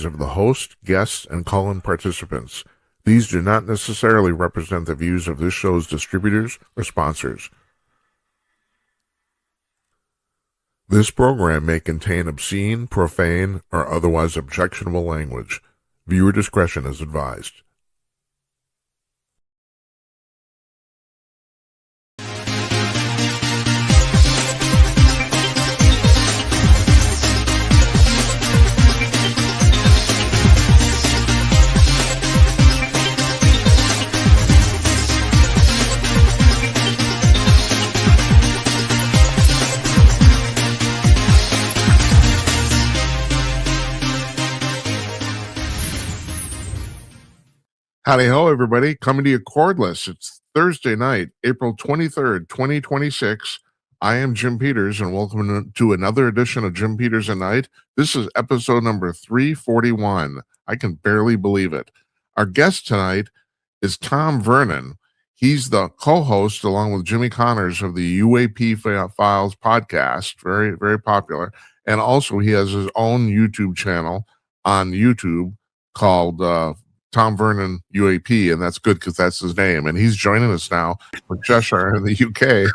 of the host, guests, and call-in participants. These do not necessarily represent the views of this show's distributors or sponsors. This program may contain obscene, profane, or otherwise objectionable language. Viewer discretion is advised. Howdy ho, everybody. Coming to you cordless. It's Thursday night, April 23rd, 2026. I am Jim Peters, and welcome to another edition of Jim Peters at Night. This is episode number 341. I can barely believe it. Our guest tonight is Tom Vernon. He's the co-host, along with Jimmy Connors, of the UAP Files podcast, very, very popular. And also he has his own YouTube channel on YouTube called Tom Vernon UAP, and that's good because that's his name. And he's joining us now from Cheshire in the UK.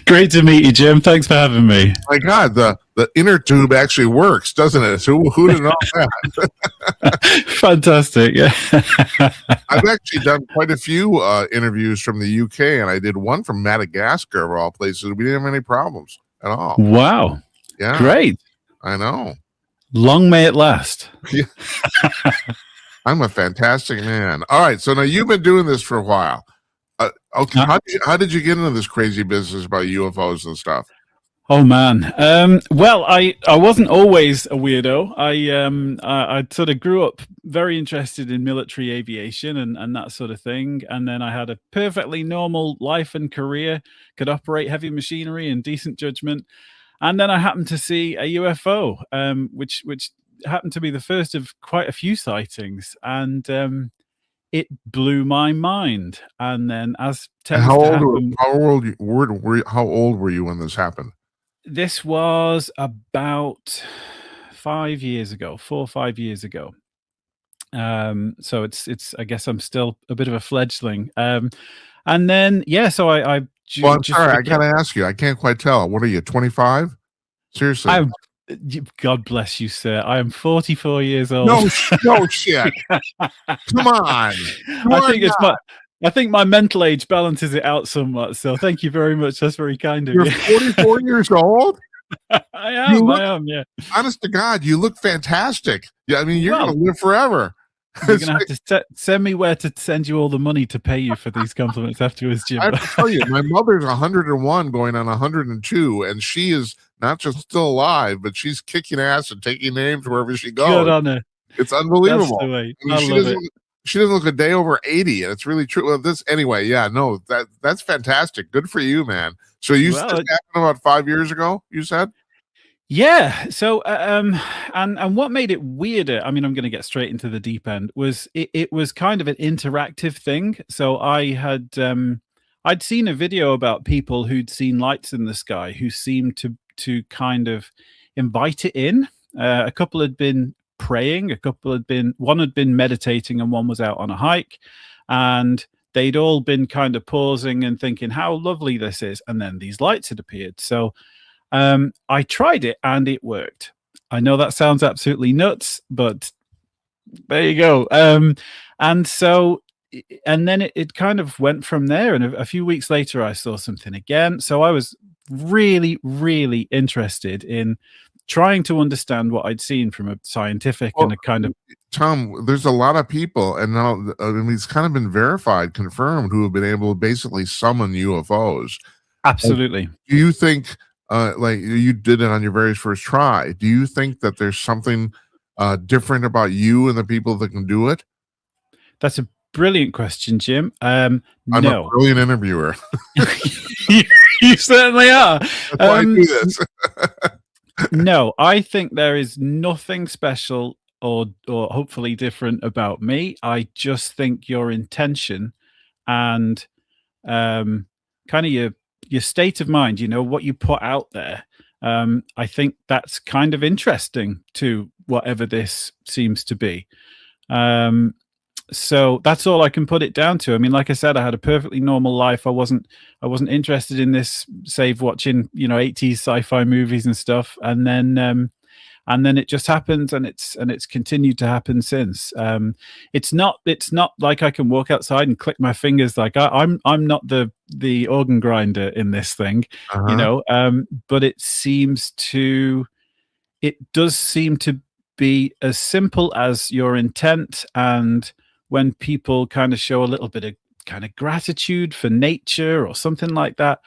Great to meet you, Jim. Thanks for having me. My God, the inner tube actually works, doesn't it? Who did know that? Fantastic. Yeah. I've actually done quite a few interviews from the UK, and I did one from Madagascar, of all places. We didn't have any problems at all. Wow. Yeah. Great. I know. Long may it last. Yeah. I'm a fantastic man. All right, so now you've been doing this for a while. Okay, how did you get into this crazy business about UFOs and stuff? Oh man. Well, I wasn't always a weirdo. I sort of grew up very interested in military aviation and that sort of thing, and then I had a perfectly normal life and career, could operate heavy machinery and decent judgment, and then I happened to see a UFO, which happened to be the first of quite a few sightings, and it blew my mind. And then, as tends how to old happen, how old were you when this happened? This was about 5 years ago, 4 or 5 years ago. So it's I guess I'm still a bit of a fledgling. And then so I well, I'm sorry, I gotta ask you. I can't quite tell. What are you, 25? Seriously? God bless you, sir. I am 44 years old. No shit. Come on. I think my mental age balances it out somewhat. So thank you very much. That's very kind of you. You're 44 years old? I am. Yeah. Honest to God, you look fantastic. Yeah, I mean, you're gonna live forever. You're going to have to send me where to send you all the money to pay you for these compliments afterwards, Jim. I have to tell you, my mother's 101 going on 102, and she is not just still alive, but she's kicking ass and taking names wherever she goes. Good on her. It's unbelievable. That's the way. I mean, she doesn't look a day over 80, and it's really true. Well, anyway, that's fantastic. Good for you, man. So said it happened about 5 years ago, you said? Yeah. So, and what made it weirder, I mean, I'm going to get straight into the deep end, was it was kind of an interactive thing. So I'd seen a video about people who'd seen lights in the sky who seemed to kind of invite it in. A couple had been praying, one had been meditating, and one was out on a hike, and they'd all been kind of pausing and thinking how lovely this is. And then these lights had appeared. So I tried it and it worked. I know that sounds absolutely nuts, but there you go. And then it kind of went from there. And a few weeks later, I saw something again. So I was really, really interested in trying to understand what I'd seen from a scientific and a kind of. Tom, there's a lot of people, and now it's kind of been verified, confirmed, who have been able to basically summon UFOs. Absolutely. Do you think? Like you did it on your very first try. Do you think that there's something different about you and the people that can do it? That's a brilliant question, Jim. I'm a brilliant interviewer. You certainly are. That's why I do this. No, I think there is nothing special or hopefully different about me. I just think your intention and kind of your state of mind, what you put out there, I think that's kind of interesting to whatever this seems to be. So that's all I can put it down to. I mean, like I said, I had a perfectly normal life. I wasn't interested in this, save watching 80s sci-fi movies and stuff. And then it just happens, and it's continued to happen since. It's not like I can walk outside and click my fingers. Like I'm not the organ grinder in this thing, but it does seem to be as simple as your intent, and when people kind of show a little bit of kind of gratitude for nature or something like that,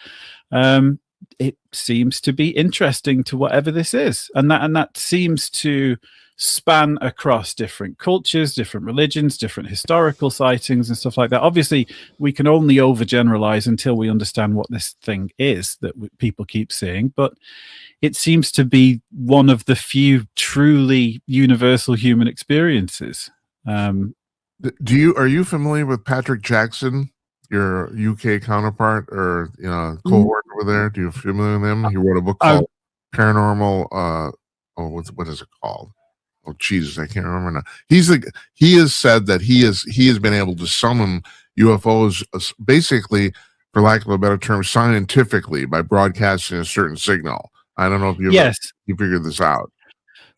it seems to be interesting to whatever this is, and that seems to span across different cultures, different religions, different historical sightings and stuff like that. Obviously, we can only overgeneralize until we understand what this thing is that people keep seeing, but it seems to be one of the few truly universal human experiences. Are you familiar with Patrick Jackson, your UK counterpart, or cohort over there? Do you familiar with him? He wrote a book called Paranormal. What is it called? Oh Jesus, I can't remember now. He has said that he has been able to summon UFOs, basically, for lack of a better term, scientifically by broadcasting a certain signal. I don't know if you figured this out.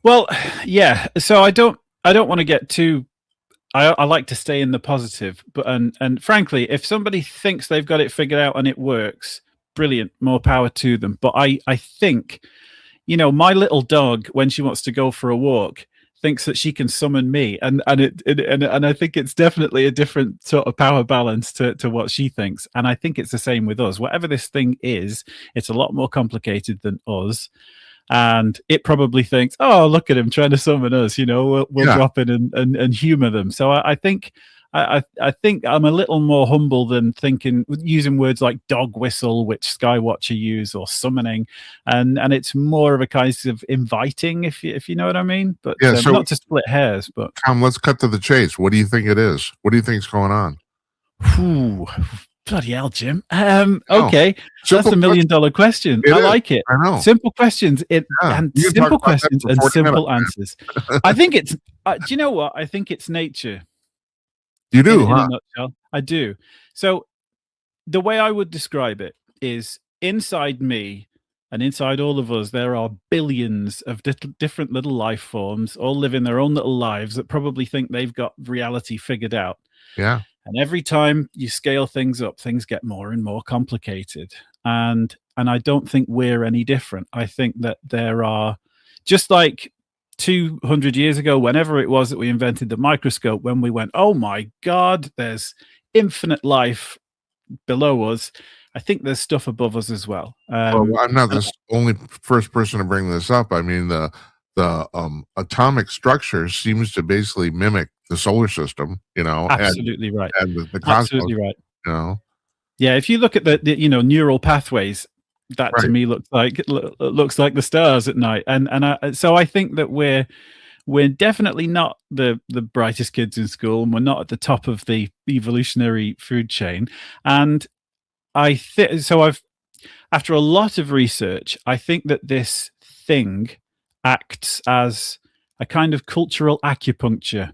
Well, yeah. So I don't want to get too. I like to stay in the positive, but and frankly, if somebody thinks they've got it figured out and it works, brilliant, more power to them. But I think, my little dog, when she wants to go for a walk, thinks that she can summon me, and I think it's definitely a different sort of power balance to what she thinks, and I think it's the same with us. Whatever this thing is, it's a lot more complicated than us. And it probably thinks, "Oh, look at him trying to summon us." We'll drop in and humor them. So I think I think I'm a little more humble than using words like dog whistle, which Skywatcher use, or summoning, and it's more of a kind of inviting, if you know what I mean. But so not to split hairs. But Tom, let's cut to the chase. What do you think it is? What do you think's going on? Bloody hell, Jim. Okay, that's the $1 million question. I like it. I know. Simple questions. Simple questions and simple answers. I think it's. Do you know what? I think it's nature. You do, in a nutshell. I do. So the way I would describe it is, inside me and inside all of us, there are billions of different little life forms, all living their own little lives, that probably think they've got reality figured out. Yeah. And every time you scale things up, things get more and more complicated. And I don't think we're any different. I think that there are, just like 200 years ago, whenever it was that we invented the microscope, when we went, oh my God, there's infinite life below us, I think there's stuff above us as well. Well, I'm not the only first person to bring this up. I mean, the atomic structure seems to basically mimic the solar system, absolutely right. And the cosmos, absolutely right. Yeah, if you look at the neural pathways, that to me looks like the stars at night, so I think that we're definitely not the brightest kids in school, and we're not at the top of the evolutionary food chain. And I think so. After a lot of research, I think that this thing acts as a kind of cultural acupuncture,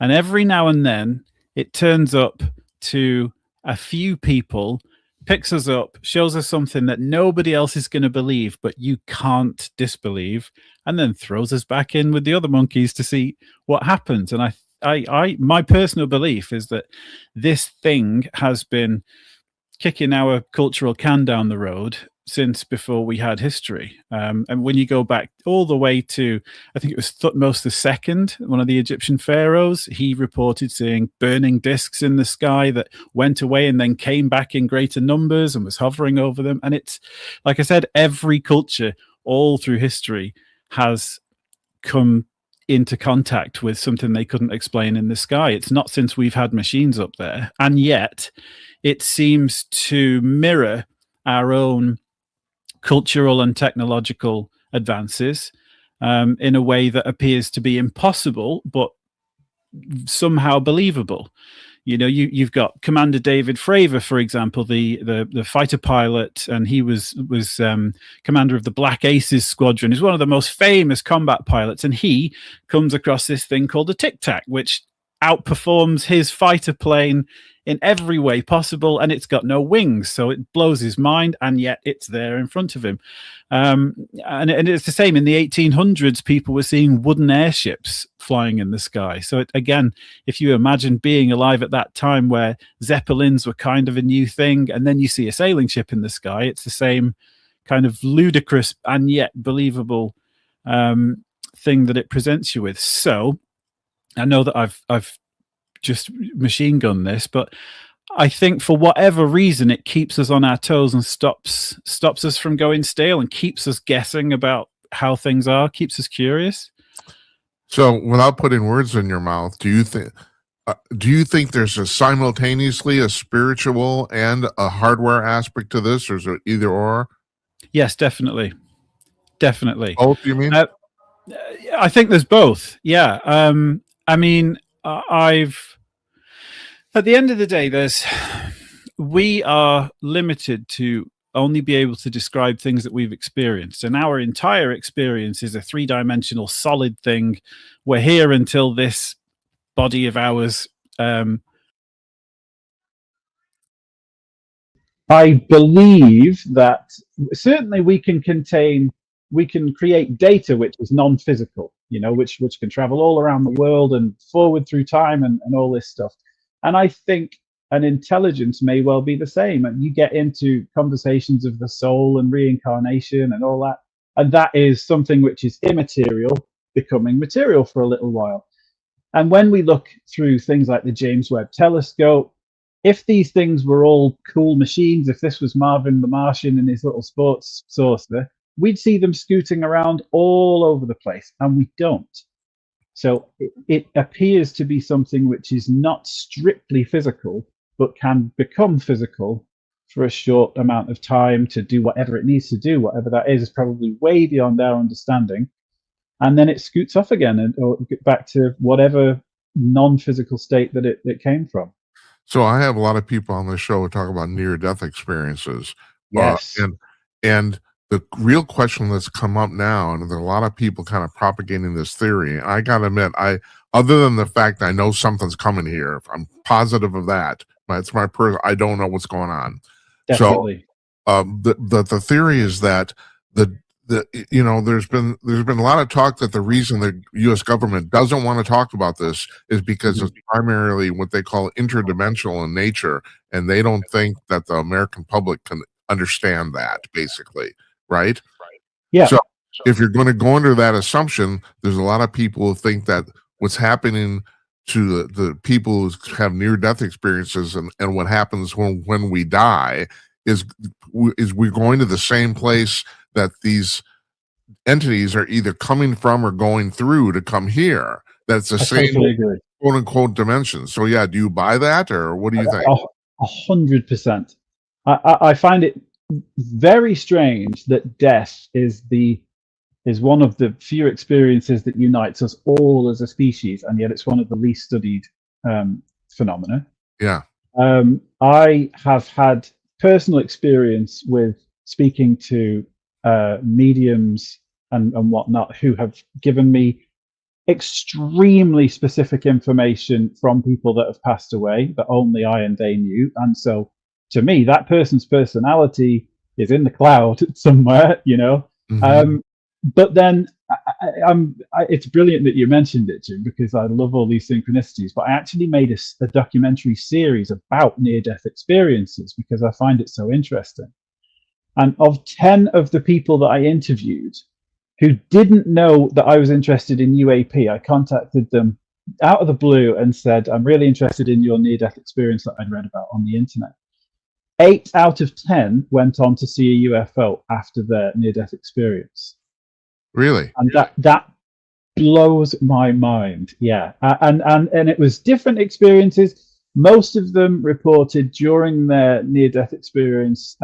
and every now and then it turns up to a few people, picks us up, shows us something that nobody else is going to believe, but you can't disbelieve, and then throws us back in with the other monkeys to see what happens. And I my personal belief is that this thing has been kicking our cultural can down the road since before we had history. And when you go back all the way to, I think it was Thutmose II, one of the Egyptian pharaohs, he reported seeing burning discs in the sky that went away and then came back in greater numbers and was hovering over them. And it's, like I said, every culture all through history has come into contact with something they couldn't explain in the sky. It's not since we've had machines up there. And yet it seems to mirror our own cultural and technological advances in a way that appears to be impossible, but somehow believable. You've got Commander David Fravor, for example, the fighter pilot, and he was commander of the Black Aces squadron. He's one of the most famous combat pilots, and he comes across this thing called a Tic Tac, which outperforms his fighter plane in every way possible, and it's got no wings, so it blows his mind, and yet it's there in front of him. And it's the same in the 1800s. People were seeing wooden airships flying in the sky. So again, if you imagine being alive at that time where zeppelins were kind of a new thing, and then you see a sailing ship in the sky, it's the same kind of ludicrous and yet believable thing that it presents you with. So I know that I've just machine gun this, but I think for whatever reason it keeps us on our toes and stops us from going stale and keeps us guessing about how things are, keeps us curious. So, without putting words in your mouth, do you think there's simultaneously a spiritual and a hardware aspect to this, or is it either or? Yes, definitely. Both, you mean? I think there's both. Yeah. I mean, at the end of the day, we are limited to only be able to describe things that we've experienced, and our entire experience is a three-dimensional solid thing. We're here until this body of ours. I believe that certainly we can create data which is non-physical, which can travel all around the world and forward through time and all this stuff. And I think an intelligence may well be the same. And you get into conversations of the soul and reincarnation and all that. And that is something which is immaterial becoming material for a little while. And when we look through things like the James Webb Telescope, if these things were all cool machines, if this was Marvin the Martian and his little sports saucer, we'd see them scooting around all over the place, and we don't. So it appears to be something which is not strictly physical, but can become physical for a short amount of time to do whatever it needs to do. Whatever that is probably way beyond our understanding. And then it scoots off again or get back to whatever non-physical state that it came from. So I have a lot of people on the show who talk about near-death experiences. Yes. And the real question that's come up now, and there are a lot of people kind of propagating this theory. And I gotta admit, other than the fact I know something's coming here, I'm positive of that. It's my I don't know what's going on. Definitely. So the theory is that there's been a lot of talk that the reason the U.S. government doesn't want to talk about this is because it's primarily what they call interdimensional in nature, and they don't think that the American public can understand that, basically. Right? Yeah. So if you're going to go under that assumption, there's a lot of people who think that what's happening to the people who have near-death experiences and what happens when we die is we're going to the same place that these entities are either coming from or going through to come here. That's the same quote-unquote dimension. So yeah, do you buy that, or what do you think? 100%. I find it very strange that death is one of the few experiences that unites us all as a species, and yet it's one of the least studied phenomena. Yeah. I have had personal experience with speaking to mediums and whatnot who have given me extremely specific information from people that have passed away that only I and they knew. And so to me, that person's personality is in the cloud somewhere, Mm-hmm. But then it's brilliant that you mentioned it, Jim, because I love all these synchronicities. But I actually made a documentary series about near-death experiences because I find it so interesting. And of 10 of the people that I interviewed who didn't know that I was interested in UAP, I contacted them out of the blue and said, I'm really interested in your near-death experience that I'd read about on the internet. 8 out of 10 went on to see a UFO after their near-death experience. Really? And that blows my mind. Yeah. And it was different experiences. Most of them reported during their near-death experience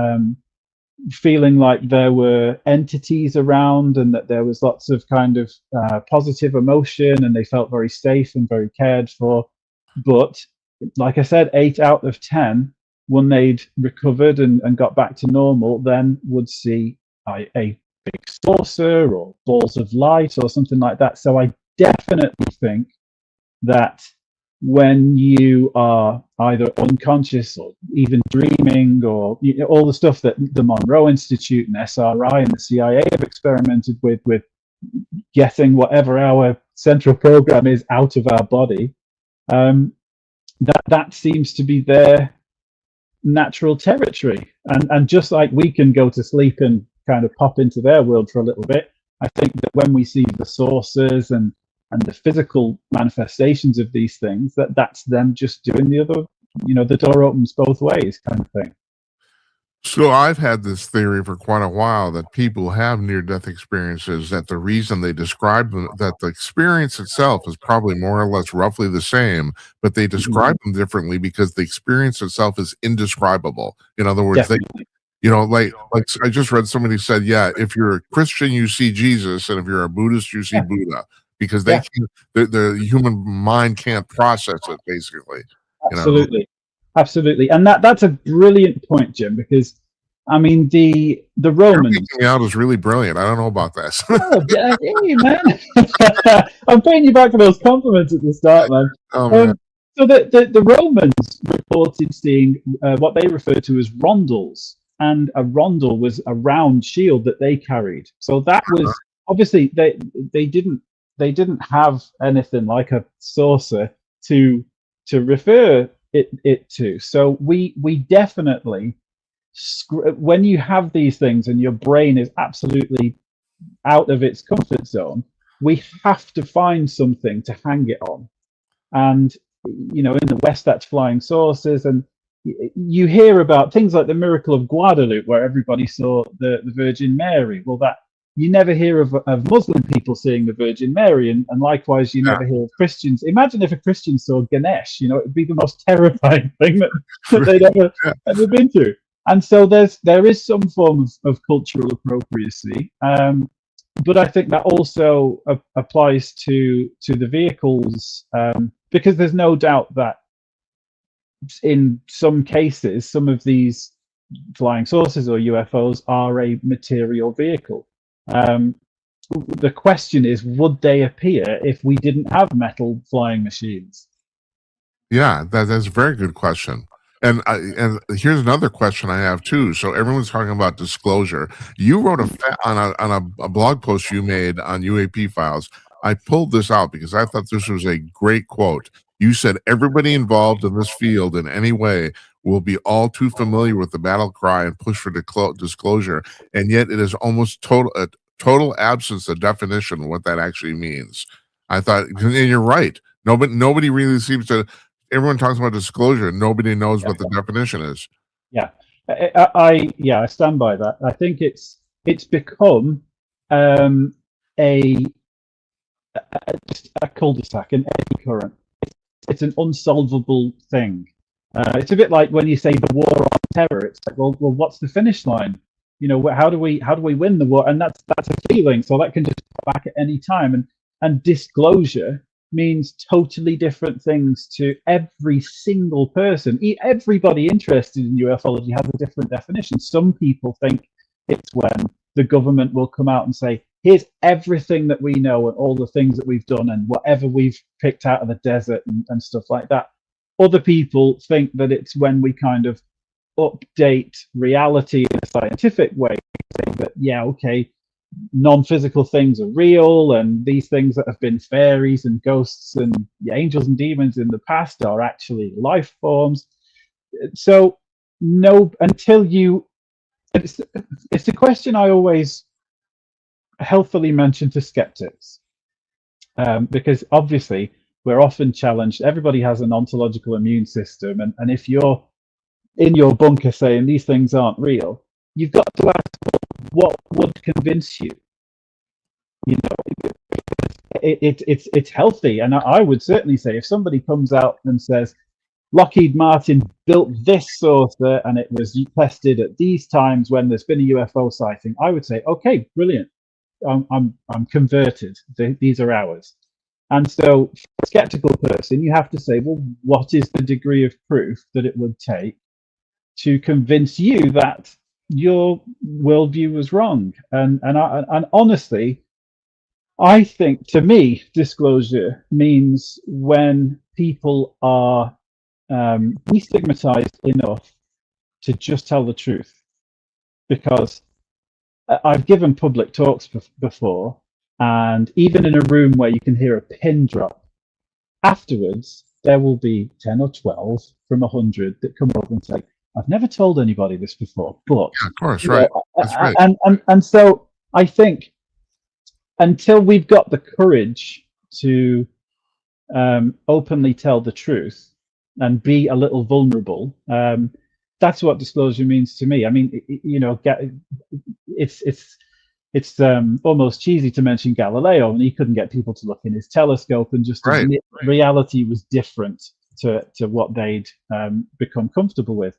feeling like there were entities around and that there was lots of kind of positive emotion and they felt very safe and very cared for. But like I said, 8 out of 10, when they'd recovered and got back to normal, then would see a big saucer or balls of light or something like that. So I definitely think that when you are either unconscious or even dreaming, or all the stuff that the Monroe Institute and SRI and the CIA have experimented with getting whatever our central program is out of our body, that seems to be their natural territory. And just like we can go to sleep and kind of pop into their world for a little bit, I think that when we see the sources and the physical manifestations of these things, that's them just doing the other, the door opens both ways kind of thing. So I've had this theory for quite a while that people have near-death experiences, that the reason they describe them, that the experience itself is probably more or less roughly the same, but they describe them differently because the experience itself is indescribable. In other words, Definitely. like I just read somebody said, yeah, if you're a Christian, you see Jesus, and if you're a Buddhist, you see Buddha, because they can't, the human mind can't process it, basically. Absolutely. Absolutely. And that's a brilliant point, Jim, because I mean the Romans out is really brilliant. I don't know about this. Oh, yeah, hey, man. I'm paying you back for those compliments at the start, man. Oh, man. So the Romans reported seeing what they referred to as rondels, and a rondel was a round shield that they carried. So that was obviously they didn't have anything like a saucer to refer it to. So we definitely, when you have these things and your brain is absolutely out of its comfort zone, we have to find something to hang it on. And in the West, that's flying saucers, and you hear about things like the miracle of Guadalupe, where everybody saw the Virgin Mary. Well, that you never hear of Muslim people seeing the Virgin Mary, and likewise you never hear of Christians. Imagine if a Christian saw Ganesh. It would be the most terrifying thing that they'd ever been through. And so there is some form of cultural appropriacy, but I think that also applies to the vehicles, because there's no doubt that in some cases, some of these flying saucers or UFOs are a material vehicle. The question is, would they appear if we didn't have metal flying machines? Yeah, that's a very good question. And here's another question I have too. So everyone's talking about disclosure. You wrote on a blog post you made on UAP Files. I pulled this out because I thought this was a great quote. You said, everybody involved in this field in any way will be all too familiar with the battle cry and push for disclosure, and yet it is almost total absence of definition of what that actually means. I thought, and you're right. Nobody really seems to. Everyone talks about disclosure. Nobody knows what the definition is. Yeah, I stand by that. I think it's become a cul-de-sac, an eddy current. It's an unsolvable thing. It's a bit like when you say the war on terror. It's like, well, what's the finish line? How do we win the war? And that's a feeling. So that can just come back at any time. And disclosure means totally different things to every single person. Everybody interested in ufology has a different definition. Some people think it's when the government will come out and say, here's everything that we know and all the things that we've done and whatever we've picked out of the desert and stuff like that. Other people think that it's when we kind of update reality in a scientific way, saying that, yeah, okay, non-physical things are real, and these things that have been fairies and ghosts and angels and demons in the past are actually life forms. So no, until you, it's a question I always helpfully mention to skeptics, because obviously we're often challenged. Everybody has an ontological immune system, and if you're in your bunker saying these things aren't real, you've got to ask, what would convince you? It's healthy, and I would certainly say if somebody comes out and says Lockheed Martin built this saucer and it was tested at these times when there's been a UFO sighting, I would say, okay, brilliant. I'm converted. These are ours. And so skeptical person, you have to say, well, what is the degree of proof that it would take to convince you that your worldview was wrong? And honestly, I think, to me, disclosure means when people are destigmatized enough to just tell the truth. Because I've given public talks before, and even in a room where you can hear a pin drop, afterwards there will be 10 or 12 from 100 that come over and say, I've never told anybody this before, but Yeah, of course, right. That's right. And so I think until we've got the courage to openly tell the truth and be a little vulnerable, that's what disclosure means to me. I mean, it's almost cheesy to mention Galileo, and he couldn't get people to look in his telescope and just admit reality was different to what they'd become comfortable with.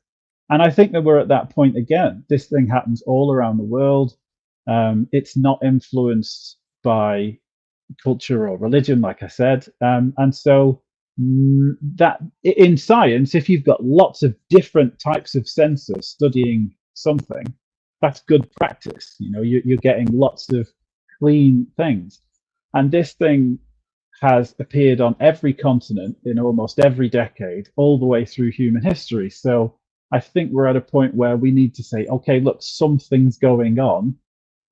And I think that we're at that point again. This thing happens all around the world. It's not influenced by culture or religion, like I said. And so that in science, if you've got lots of different types of sensors studying something, that's good practice. You're getting lots of clean things. And this thing has appeared on every continent in almost every decade, all the way through human history. So I think we're at a point where we need to say, okay, look, something's going on,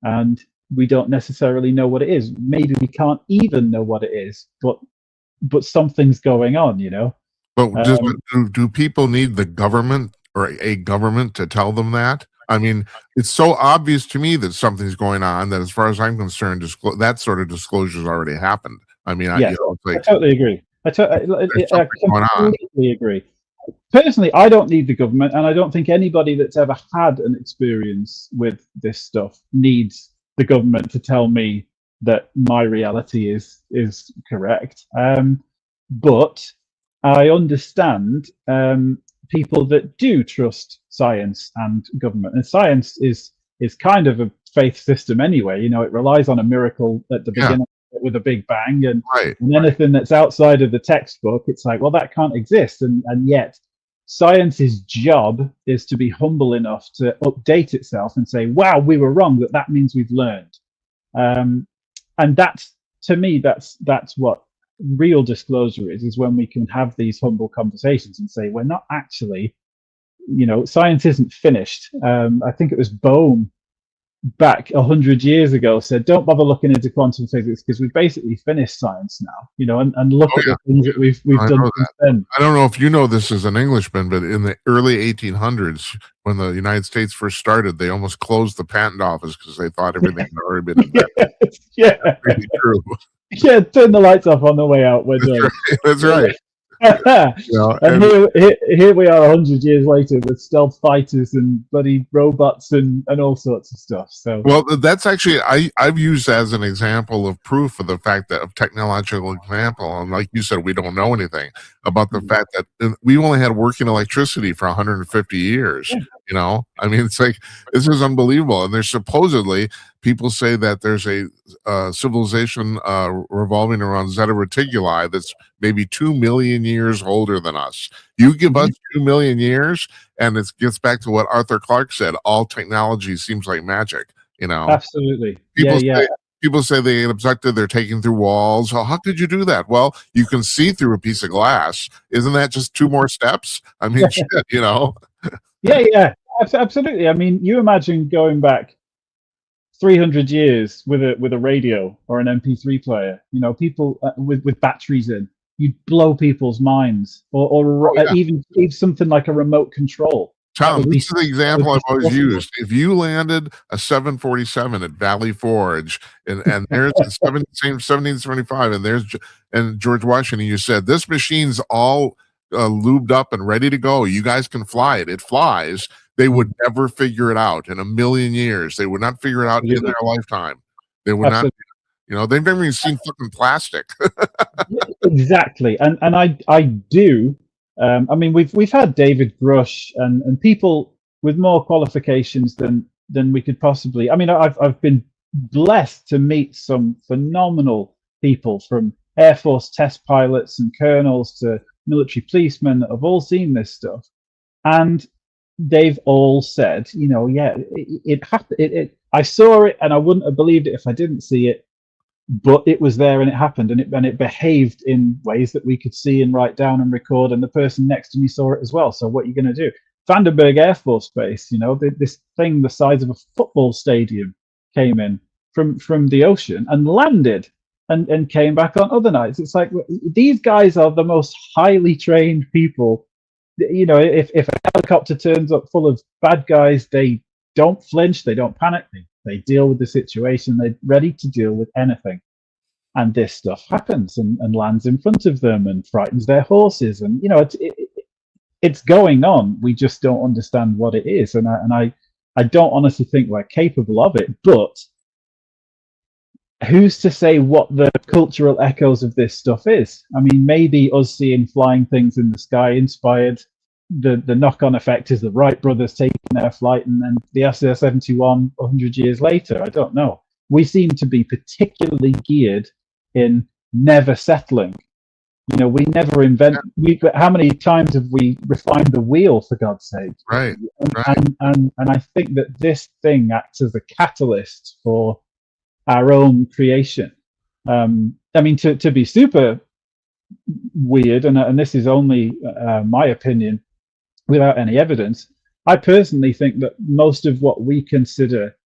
and we don't necessarily know what it is. Maybe we can't even know what it is, but something's going on, But do people need the government or a government to tell them that? I mean, it's so obvious to me that something's going on that, as far as I'm concerned, that sort of disclosure has already happened. I mean, I totally agree. I completely agree. Personally, I don't need the government, and I don't think anybody that's ever had an experience with this stuff needs the government to tell me that my reality is correct. But I understand people that do trust science and government, and science is kind of a faith system anyway. It relies on a miracle at the beginning with a big bang, and anything that's outside of the textbook, it's like, well, that can't exist. And yet science's job is to be humble enough to update itself and say, wow, we were wrong, that means we've learned. And that's, to me, that's what real disclosure is when we can have these humble conversations and say, we're not actually, science isn't finished. I think it was Bohm back 100 years ago said, don't bother looking into quantum physics because we've basically finished science now, and look at the things that we've done since then. I don't know if you know this as an Englishman, but in the early 1800s, when the United States first started, they almost closed the patent office because they thought everything had already been invented. That's really true. Yeah, turn the lights off on the way out. That's right. And here we are 100 years later with stealth fighters and bloody robots and all sorts of stuff. So, well, that's actually I've used as an example of proof of the fact that of technological example, and like you said, we don't know anything about the fact that we only had working electricity for 150 years. I mean, it's like, this is unbelievable. And there's supposedly, people say that there's a civilization revolving around Zeta Reticuli that's maybe 2 million years older than us. You give us 2 million years, and it gets back to what Arthur Clarke said: all technology seems like magic. Absolutely. People say they get abducted, they're taken through walls. Oh, how could you do that? Well, you can see through a piece of glass. Isn't that just 2 more steps? I mean, shit, Yeah, absolutely. I mean, you imagine going back 300 years with a radio or an MP3 player, people with batteries in, you'd blow people's minds, or even something like a remote control. Tom, this is the example I've always used. If you landed a 747 at Valley Forge, and there's 1775, and George Washington, you said, this machine's all lubed up and ready to go. You guys can fly it. It flies. They would never figure it out in a million years. They would not figure it out in their lifetime. They would not. They've never even seen fucking plastic. Exactly, and I do. I mean, we've had David Grush and people with more qualifications than we could possibly. I mean, I've been blessed to meet some phenomenal people from Air Force test pilots and colonels to military policemen that have all seen this stuff, and they've all said, yeah, it happened. I saw it, and I wouldn't have believed it if I didn't see it. But it was there, and it happened, and it behaved in ways that we could see and write down and record, and the person next to me saw it as well. So what are you going to do? Vandenberg Air Force Base, this thing the size of a football stadium came in from the ocean and landed and came back on other nights. It's like, these guys are the most highly trained people. If a helicopter turns up full of bad guys, they don't flinch, they don't panic, they deal with the situation, they're ready to deal with anything. And this stuff happens and lands in front of them and frightens their horses. And, it's going on. We just don't understand what it is. And I don't honestly think we're capable of it. But who's to say what the cultural echoes of this stuff is? I mean, maybe us seeing flying things in the sky inspired the knock-on effect is the Wright brothers taking their flight and then the SR-71 100 years later. I don't know. We seem to be particularly geared in never settling. We never invent. How many times have we refined the wheel, for God's sake? Right. And I think that this thing acts as a catalyst for our own creation. I mean, to be super weird, and this is only my opinion without any evidence, I personally think that most of what we consider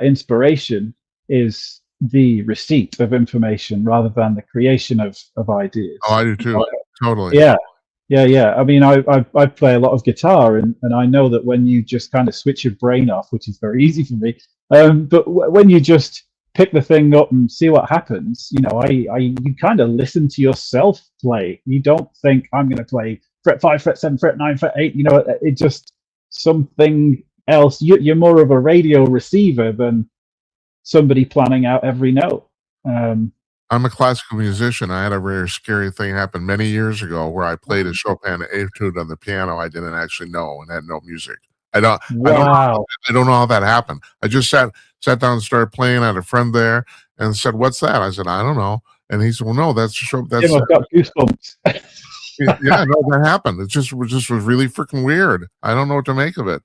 inspiration is the receipt of information rather than the creation of ideas. Oh, I do too. Totally. Yeah. I mean, I play a lot of guitar, and I know that when you just kind of switch your brain off, which is very easy for me, but when you just pick the thing up and see what happens, you kind of listen to yourself play. You don't think, I'm going to play fret 5, fret 7, fret 9, fret 8. It just something else. You're more of a radio receiver than somebody planning out every note. I'm a classical musician. I had a very scary thing happen many years ago where I played a Chopin etude on the piano I didn't actually know and had no music. I don't know how that happened. I just sat down and started playing. I had a friend there and said, "What's that?" I said, "I don't know." And he said, "Well, no, that's I've got goosebumps." Yeah, no, that happened. It just was really freaking weird. I don't know what to make of it.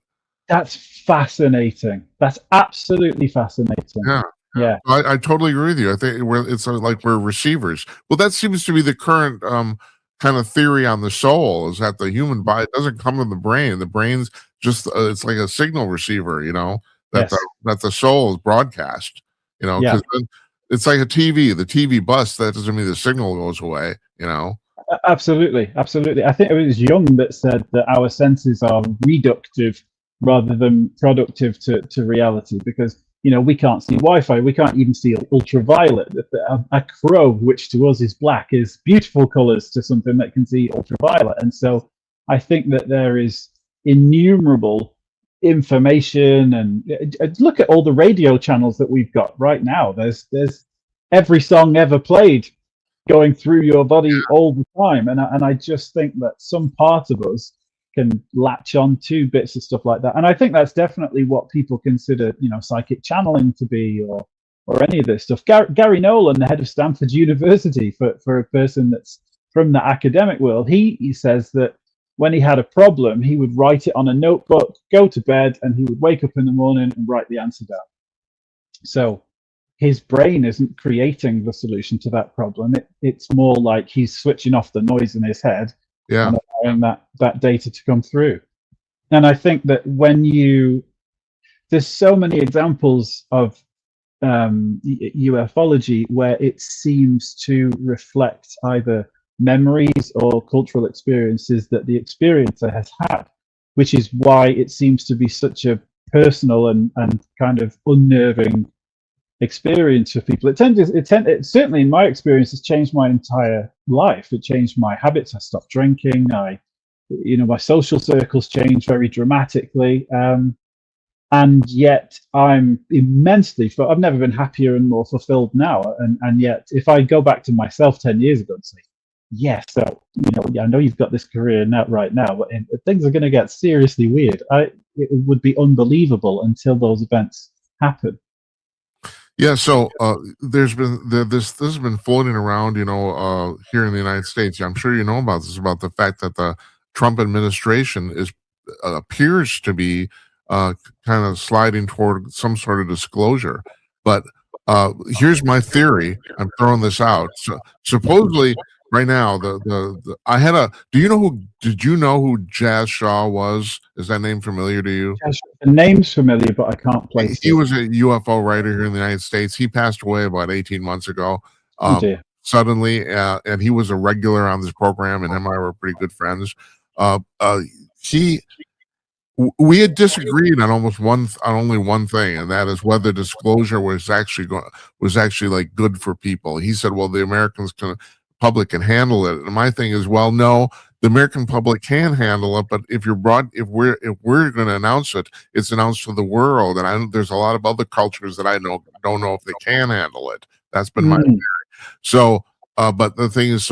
That's fascinating. That's absolutely fascinating. Yeah. I totally agree with you. I think it's like we're receivers. Well, that seems to be the current kind of theory on the soul, is that the human body doesn't come from the brain. The brain's just it's like a signal receiver, that that the soul is broadcast. Because it's like a TV. The TV busts. That doesn't mean the signal goes away. Absolutely. I think it was Jung that said that our senses are reductive rather than productive to reality, because we can't see Wi-Fi, we can't even see ultraviolet. A crow, which to us is black, is beautiful colors to something that can see ultraviolet. And so I think that there is innumerable information, and look at all the radio channels that we've got right now. There's every song ever played going through your body all the time, and I just think that some part of us can latch on to bits of stuff like that. And I think that's definitely what people consider, psychic channeling to be, or any of this stuff. Gary Nolan, the head of Stanford University, for a person that's from the academic world, he says that when he had a problem, he would write it on a notebook, go to bed, and he would wake up in the morning and write the answer down. So his brain isn't creating the solution to that problem. It's more like he's switching off the noise in his head and allowing that data to come through. And I think that there's so many examples of ufology where it seems to reflect either memories or cultural experiences that the experiencer has had, which is why it seems to be such a personal and kind of unnerving experience for people. It certainly in my experience has changed my entire life. It changed my habits. I stopped drinking. My social circles changed very dramatically. And yet I'm immensely, I've never been happier and more fulfilled now. And yet if I go back to myself 10 years ago and say, yes, so, I know you've got this career right now, but things are going to get seriously weird. It would be unbelievable until those events happen. Yeah, so there's been this has been floating around, here in the United States. I'm sure you know about this, about the fact that the Trump administration appears to be kind of sliding toward some sort of disclosure. But here's my theory. I'm throwing this out. So supposedly, right now, I had a. Did you know who Jazz Shaw was? Is that name familiar to you? The name's familiar, but I can't place He it. was a UFO writer here in the United States. He passed away about 18 months ago, Oh dear. suddenly, and he was a regular on this program, and him and I were pretty good friends. He, we had disagreed on only one thing, and that is whether disclosure was actually like good for people. He said, "Well, the public can handle it," and my thing is, well, no. The American public can handle it, but if we're going to announce it, it's announced to the world. And there's a lot of other cultures that I don't know if they can handle it. That's been my theory. So, but the thing is,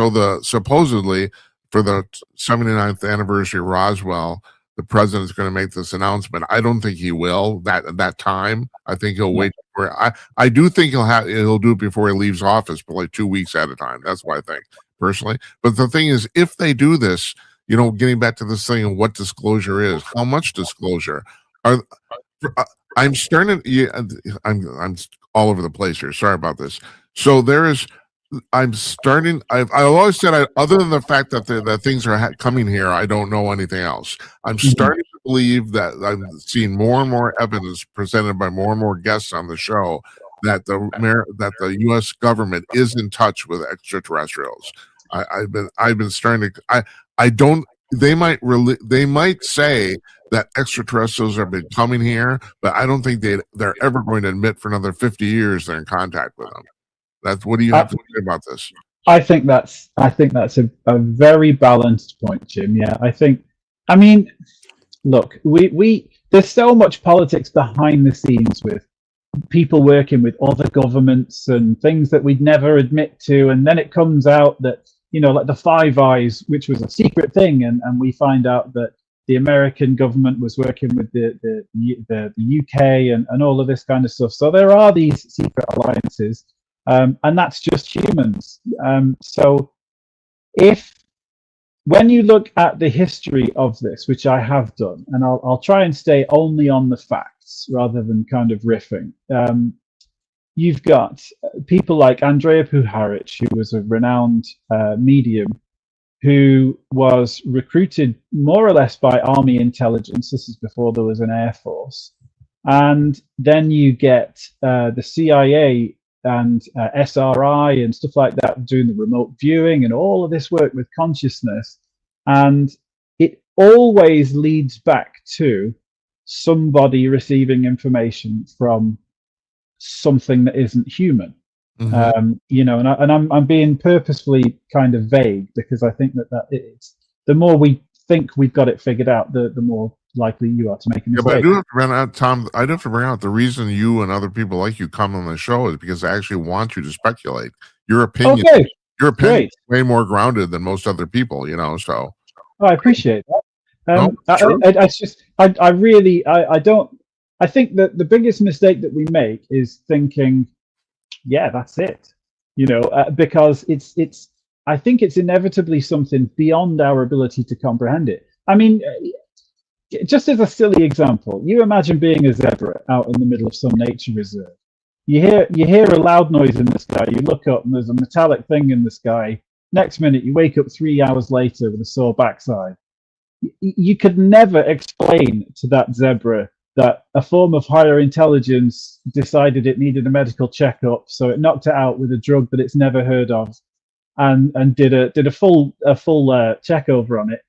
supposedly for the 79th anniversary of Roswell, the president's going to make this announcement. I don't think he will at that time. I think he'll wait for. I do think he'll do it before he leaves office, but like 2 weeks at a time. That's what I think personally. But the thing is, if they do this, getting back to this thing of what disclosure is, how much disclosure I'm starting. Yeah, I'm all over the place here. Sorry about this. So I've always said, other than the fact that that things are coming here, I don't know anything else. I'm starting to believe that I'm seeing more and more evidence presented by more and more guests on the show that the U.S. government is in touch with extraterrestrials. I've been starting to. I don't. They might say that extraterrestrials have been coming here, but I don't think they're ever going to admit for another 50 years they're in contact with them. What do you have to say about this? I think that's a very balanced point, Jim. Yeah, I mean, look, there's so much politics behind the scenes with people working with other governments and things that we'd never admit to, and then it comes out that, like the Five Eyes, which was a secret thing, and we find out that the American government was working with the UK and all of this kind of stuff. So there are these secret alliances. And that's just humans. So when you look at the history of this, which I have done, and I'll try and stay only on the facts rather than kind of riffing, you've got people like Andrea Puharich, who was a renowned medium, who was recruited more or less by Army intelligence. This is before there was an Air Force. And then you get the CIA and SRI and stuff like that doing the remote viewing and all of this work with consciousness. And it always leads back to somebody receiving information from something that isn't human. And I'm being purposefully kind of vague, because I think that it's the more we think we've got it figured out, the more likely you are to make a mistake. Yeah, but I do have to bring out, Tom. I do have to bring out the reason you and other people like you come on the show is because I actually want you to speculate. Your opinion, is way more grounded than most other people. So I appreciate that. I think that the biggest mistake that we make is thinking, yeah, that's it. Because I think it's inevitably something beyond our ability to comprehend it. I mean, just as a silly example, you imagine being a zebra out in the middle of some nature reserve. You hear a loud noise in the sky. You look up and there's a metallic thing in the sky. Next minute, you wake up 3 hours later with a sore backside. You could never explain to that zebra that a form of higher intelligence decided it needed a medical checkup, so it knocked it out with a drug that it's never heard of, and did a full check over on it.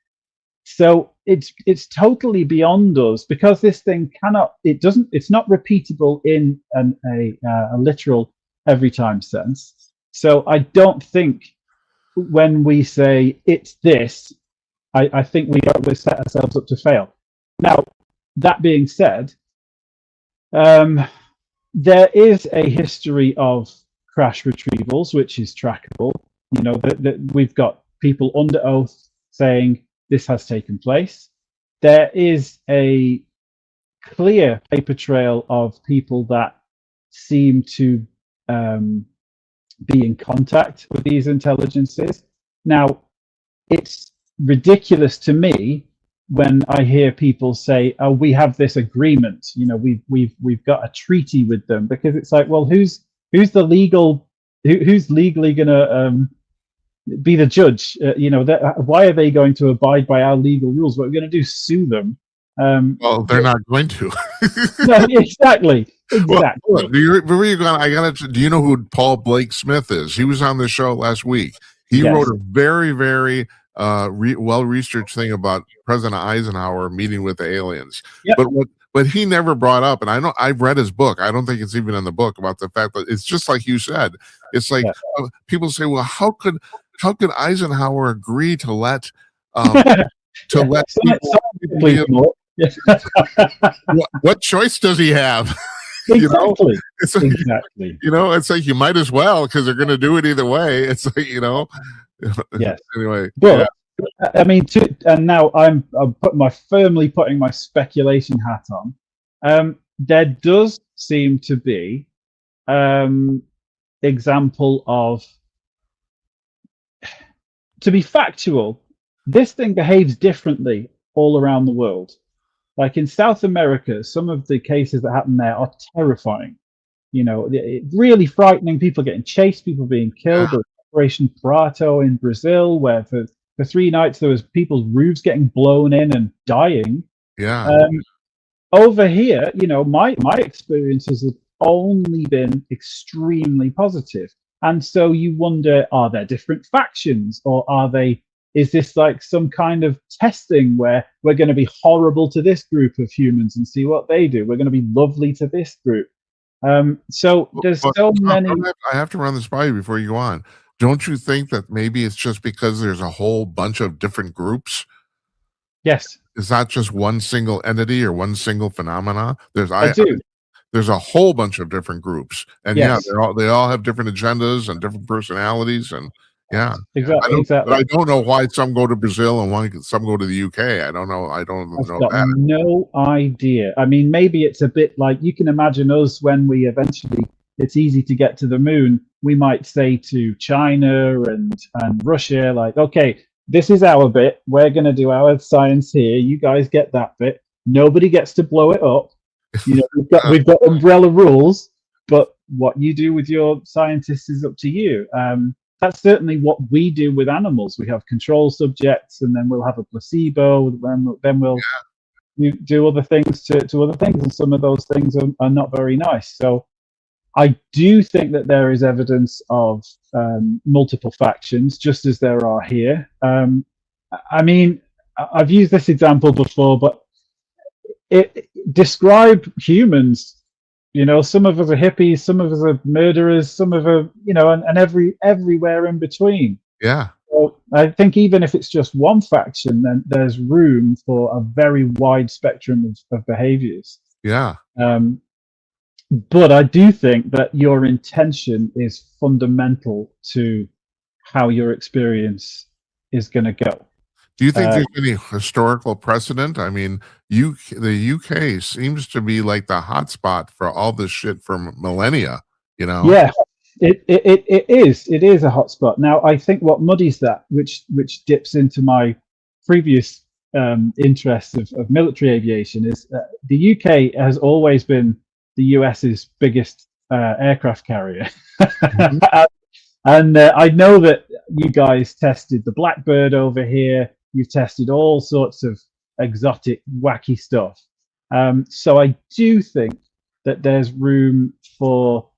So it's totally beyond us, because this thing it's not repeatable in a literal every time sense. So I don't think when we say it's this, I think we always set ourselves up to fail. Now, that being said, there is a history of crash retrievals, which is trackable. We've got people under oath saying this has taken place. There is a clear paper trail of people that seem to be in contact with these intelligences. Now, it's ridiculous to me when I hear people say, "Oh, we have this agreement. You know, we've got a treaty with them," because it's like, well, who's legally going to be the judge? Why are they going to abide by our legal rules? What we're going to do? Sue them? Well, they're not going to. No, exactly. Well, do you know who Paul Blake Smith is? He was on the show last week. He wrote a very, very well-researched thing about President Eisenhower meeting with the aliens. Yep. But he never brought up, and I've read his book. I don't think it's even in the book, about the fact that it's just like you said. It's like people say, "Well, how could Eisenhower agree to let people what choice does he have?" Exactly. It's like, exactly. It's like you might as well, because they're going to do it either way. It's like, Yes. Anyway, but I mean, and now I'm firmly putting my speculation hat on. There does seem to be example of, to be factual, this thing behaves differently all around the world. Like in South America, some of the cases that happen there are terrifying. Really frightening. People getting chased, people being killed. Or Operation Prato in Brazil, where for 3 nights there was people's roofs getting blown in and dying. Yeah. Over here, my experiences have only been extremely positive. And so you wonder, are there different factions, or is this like some kind of testing where we're going to be horrible to this group of humans and see what they do? We're going to be lovely to this group. So there's many. I have to run this by you before you go on. Don't you think that maybe it's just because there's a whole bunch of different groups? Yes. It's not just one single entity or one single phenomena. There's a whole bunch of different groups, and they all have different agendas and different personalities, and exactly. But I don't know why some go to Brazil and some go to the UK. I don't know. I've got no idea. I mean, maybe it's a bit like, you can imagine us when we eventually, it's easy to get to the moon. We might say to China and Russia, like, okay, this is our bit. We're going to do our science here. You guys get that bit. Nobody gets to blow it up. We've got umbrella rules, but what you do with your scientists is up to you. That's certainly what we do with animals. We have control subjects, and then we'll have a placebo. Then we'll do other things to other things, and some of those things are not very nice. So I do think that there is evidence of multiple factions, just as there are here. I mean, I've used this example before, but describe humans. Some of us are hippies, some of us are murderers, some of us, and everywhere in between. Yeah. So I think even if it's just one faction, then there's room for a very wide spectrum of behaviors. Yeah. But I do think that your intention is fundamental to how your experience is going to go. Do you think there's any historical precedent? I mean, the UK seems to be like the hotspot for all this shit for millennia. Yeah, it is. It is a hotspot. Now, I think what muddies that, which dips into my previous interest of military aviation, is the UK has always been the US's biggest aircraft carrier. And I know that you guys tested the Blackbird over here. You've tested all sorts of exotic, wacky stuff. So I do think that there's room for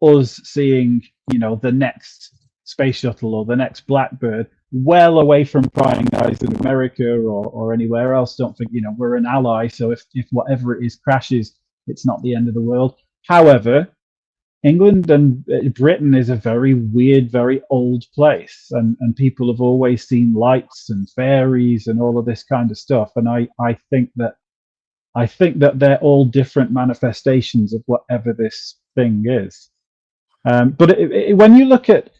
us seeing, the next space shuttle or the next Blackbird well away from prying eyes in America or anywhere else. Don't think, we're an ally. So if whatever it is crashes, it's not the end of the world. However, England and Britain is a very weird, very old place, and people have always seen lights and fairies and all of this kind of stuff. And I think that they're all different manifestations of whatever this thing is. But when you look at,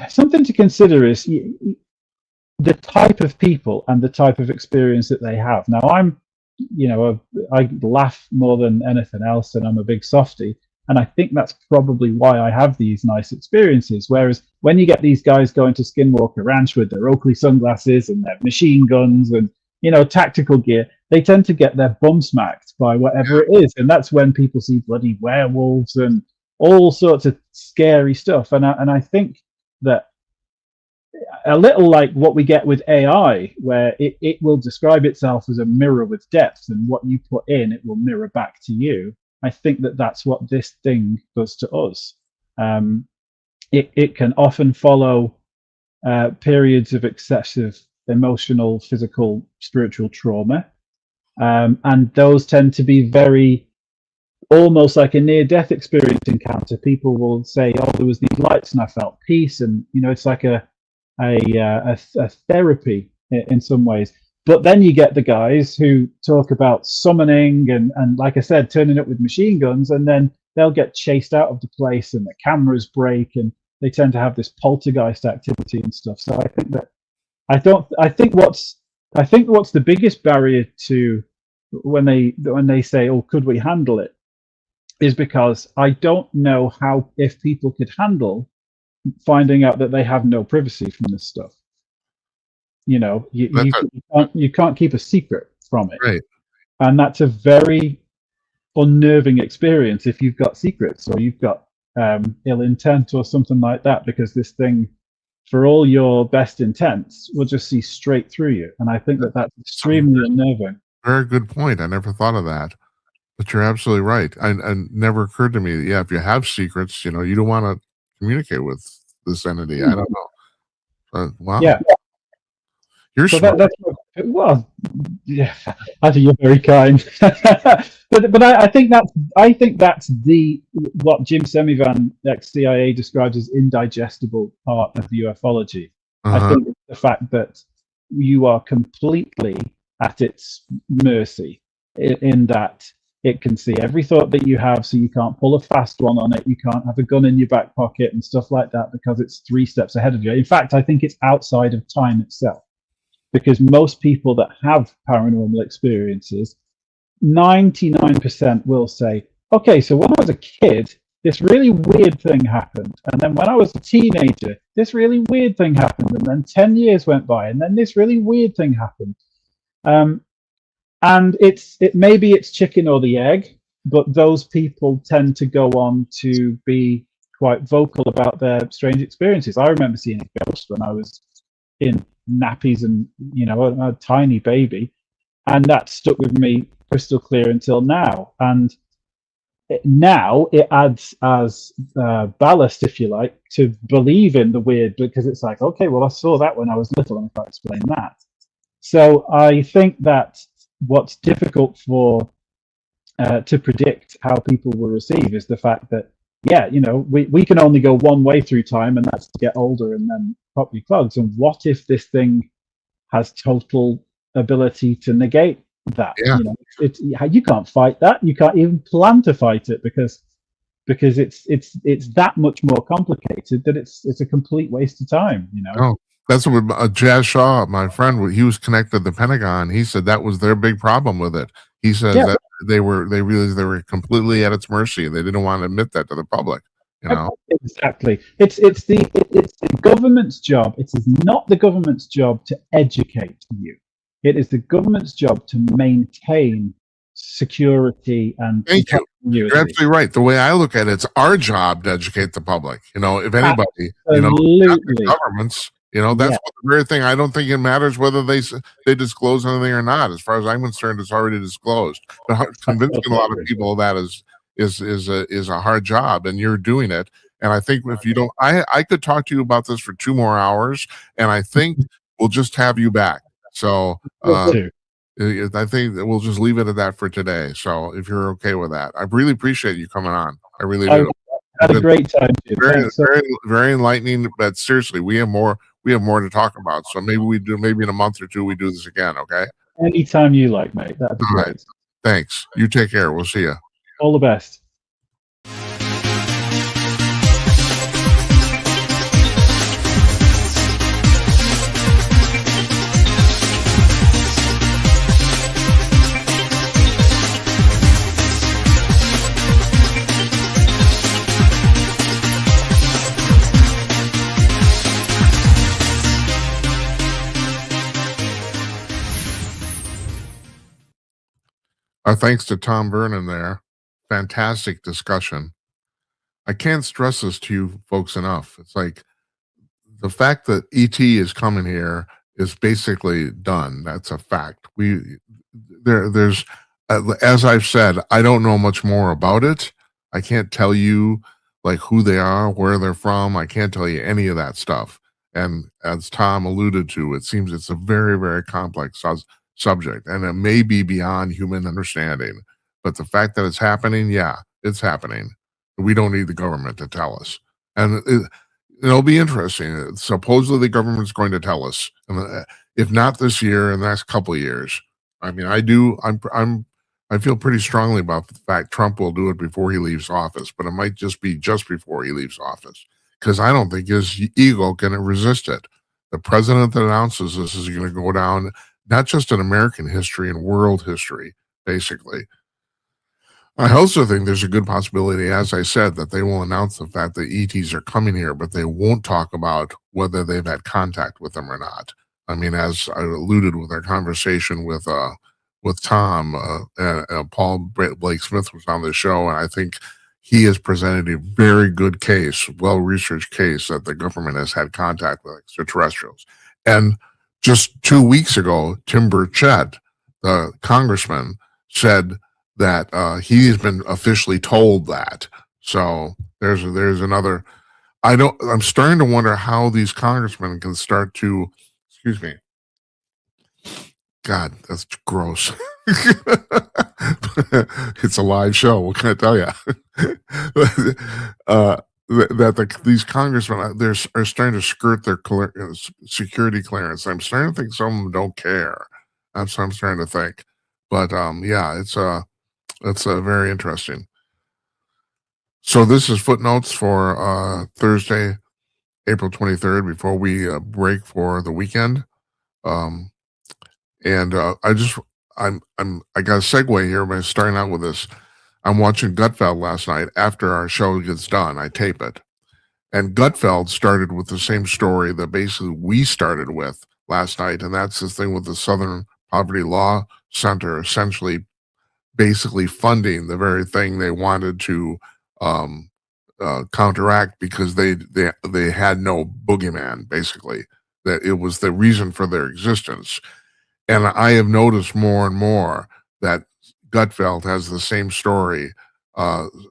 something to consider is the type of people and the type of experience that they have. Now, I laugh more than anything else, and I'm a big softie. And I think that's probably why I have these nice experiences. Whereas when you get these guys going to Skinwalker Ranch with their Oakley sunglasses and their machine guns and, tactical gear, they tend to get their bum smacked by whatever it is. And that's when people see bloody werewolves and all sorts of scary stuff. And I think that a little like what we get with AI, where it will describe itself as a mirror with depth, and what you put in, it will mirror back to you. I think that that's what this thing does to us. It can often follow periods of excessive emotional, physical, spiritual trauma. And those tend to be very, almost like a near-death experience encounter. People will say, oh, there was these lights and I felt peace. And, it's like a therapy in some ways. But then you get the guys who talk about summoning and like I said, turning up with machine guns, and then they'll get chased out of the place and the cameras break, and they tend to have this poltergeist activity and stuff. So I think what's the biggest barrier to when they say, oh, could we handle it, is because I don't know if people could handle finding out that they have no privacy from this stuff. You can't keep a secret from it, right? And that's a very unnerving experience if you've got secrets or you've got ill intent or something like that, because this thing, for all your best intents, will just see straight through you. And I think that that's extremely unnerving. Very good point. I never thought of that, but you're absolutely right. And never occurred to me that, if you have secrets, you don't want to communicate with this entity. I don't know. Wow. Yeah. You're so smart. Yeah, I think you're very kind. but I think that's what Jim Semivan, ex-CIA, describes as indigestible part of the ufology. I think it's the fact that you are completely at its mercy in that it can see every thought that you have, so you can't pull a fast one on it. You can't have a gun in your back pocket and stuff like that, because it's 3 steps ahead of you. In fact, I think it's outside of time itself, because most people that have paranormal experiences, 99% will say, okay, so when I was a kid, this really weird thing happened. And then when I was a teenager, this really weird thing happened. And then 10 years went by, and then this really weird thing happened. And maybe it's chicken or the egg, but those people tend to go on to be quite vocal about their strange experiences. I remember seeing a ghost when I was in nappies and a tiny baby, and that stuck with me crystal clear until now. And now it adds as ballast, if you like, to believe in the weird, because it's like, okay, well, I saw that when I was little and I can't explain that. So I think that what's difficult to predict how people will receive is the fact that, we can only go one way through time, and that's to get older and then pop your clogs. And what if this thing has total ability to negate that? Yeah. You can't fight that. You can't even plan to fight it because it's that much more complicated that it's a complete waste of time. Oh, that's what Jazz Shaw, my friend, he was connected to the Pentagon. He said that was their big problem with it. He says that they realized they were completely at its mercy. They didn't want to admit that to the public. Exactly. It's the government's job. It is not the government's job to educate you. It is the government's job to maintain security and thank you. You're absolutely right. The way I look at it, it's our job to educate the public. If anybody, not the governments. That's what the very thing. I don't think it matters whether they disclose anything or not. As far as I'm concerned, it's already disclosed. But convincing a lot of people of that is a hard job, and you're doing it. And I think if you don't, I could talk to you about this for 2 more hours, and I think we'll just have you back. So I think that we'll just leave it at that for today. So if you're okay with that, I really appreciate you coming on. I really do. Had a great time. Very, very enlightening. But seriously, we have more to talk about. So maybe in a month or 2 we do this again. Okay. Anytime you like, mate. That'd be great. Right. Thanks. You take care. We'll see you. All the best. Our thanks to Tom Vernon there. Fantastic discussion. I can't stress this to you folks enough. It's like the fact that ET is coming here is basically done. That's a fact. There's as I've said, I don't know much more about it. I can't tell you like who they are, where they're from. I can't tell you any of that stuff. And as Tom alluded to, it seems it's a very, very complex subject, and it may be beyond human understanding. But the fact that it's happening, yeah, it's happening. We don't need the government to tell us. And it'll be interesting. Supposedly the government's going to tell us, if not this year, in the next couple of years. I mean, I feel pretty strongly about the fact Trump will do it before he leaves office, but it might just be just before he leaves office, because I don't think his ego can resist it. The president that announces this is going to go down not just in American history and world history, basically. I also think there's a good possibility, as I said, that they will announce the fact that ETs are coming here, but they won't talk about whether they've had contact with them or not. I mean, as I alluded with our conversation with Tom, Paul Blake Smith was on the show, and I think he has presented a very good case, well-researched case that the government has had contact with extraterrestrials. And just 2 weeks ago, Tim Burchett, the congressman, said that he has been officially told that. So there's another. I'm starting to wonder how these congressmen can start to. Excuse me. God, that's gross. It's a live show. What can I tell you? These congressmen are starting to skirt their security clearance. I'm starting to think some of them don't care. That's what I'm starting to think. But yeah, it's very interesting. So this is Footnotes for Thursday, April 23rd, before we break for the weekend. And I got a segue here by starting out with this. I'm watching Gutfeld last night. After our show gets done, I tape it. And Gutfeld started with the same story that basically we started with last night. And that's the thing with the Southern Poverty Law Center essentially basically funding the very thing they wanted to counteract, because they had no boogeyman, basically. That it was the reason for their existence. And I have noticed more and more that Gutfeld has the same story,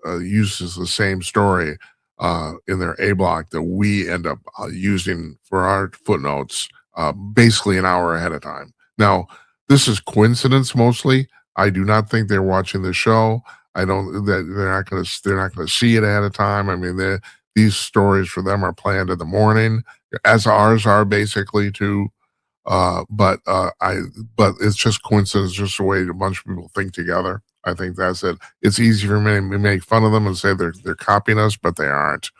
uses the same story in their A block that we end up using for our footnotes basically an hour ahead of time. Now, this is coincidence mostly. I do not think they're watching the show. I don't. They're not going to see it ahead of time. I mean, these stories for them are planned in the morning, as ours are basically too. But it's just coincidence, just the way a bunch of people think together. I think that's it. It's easy for me to make fun of them and say they're copying us, but they aren't.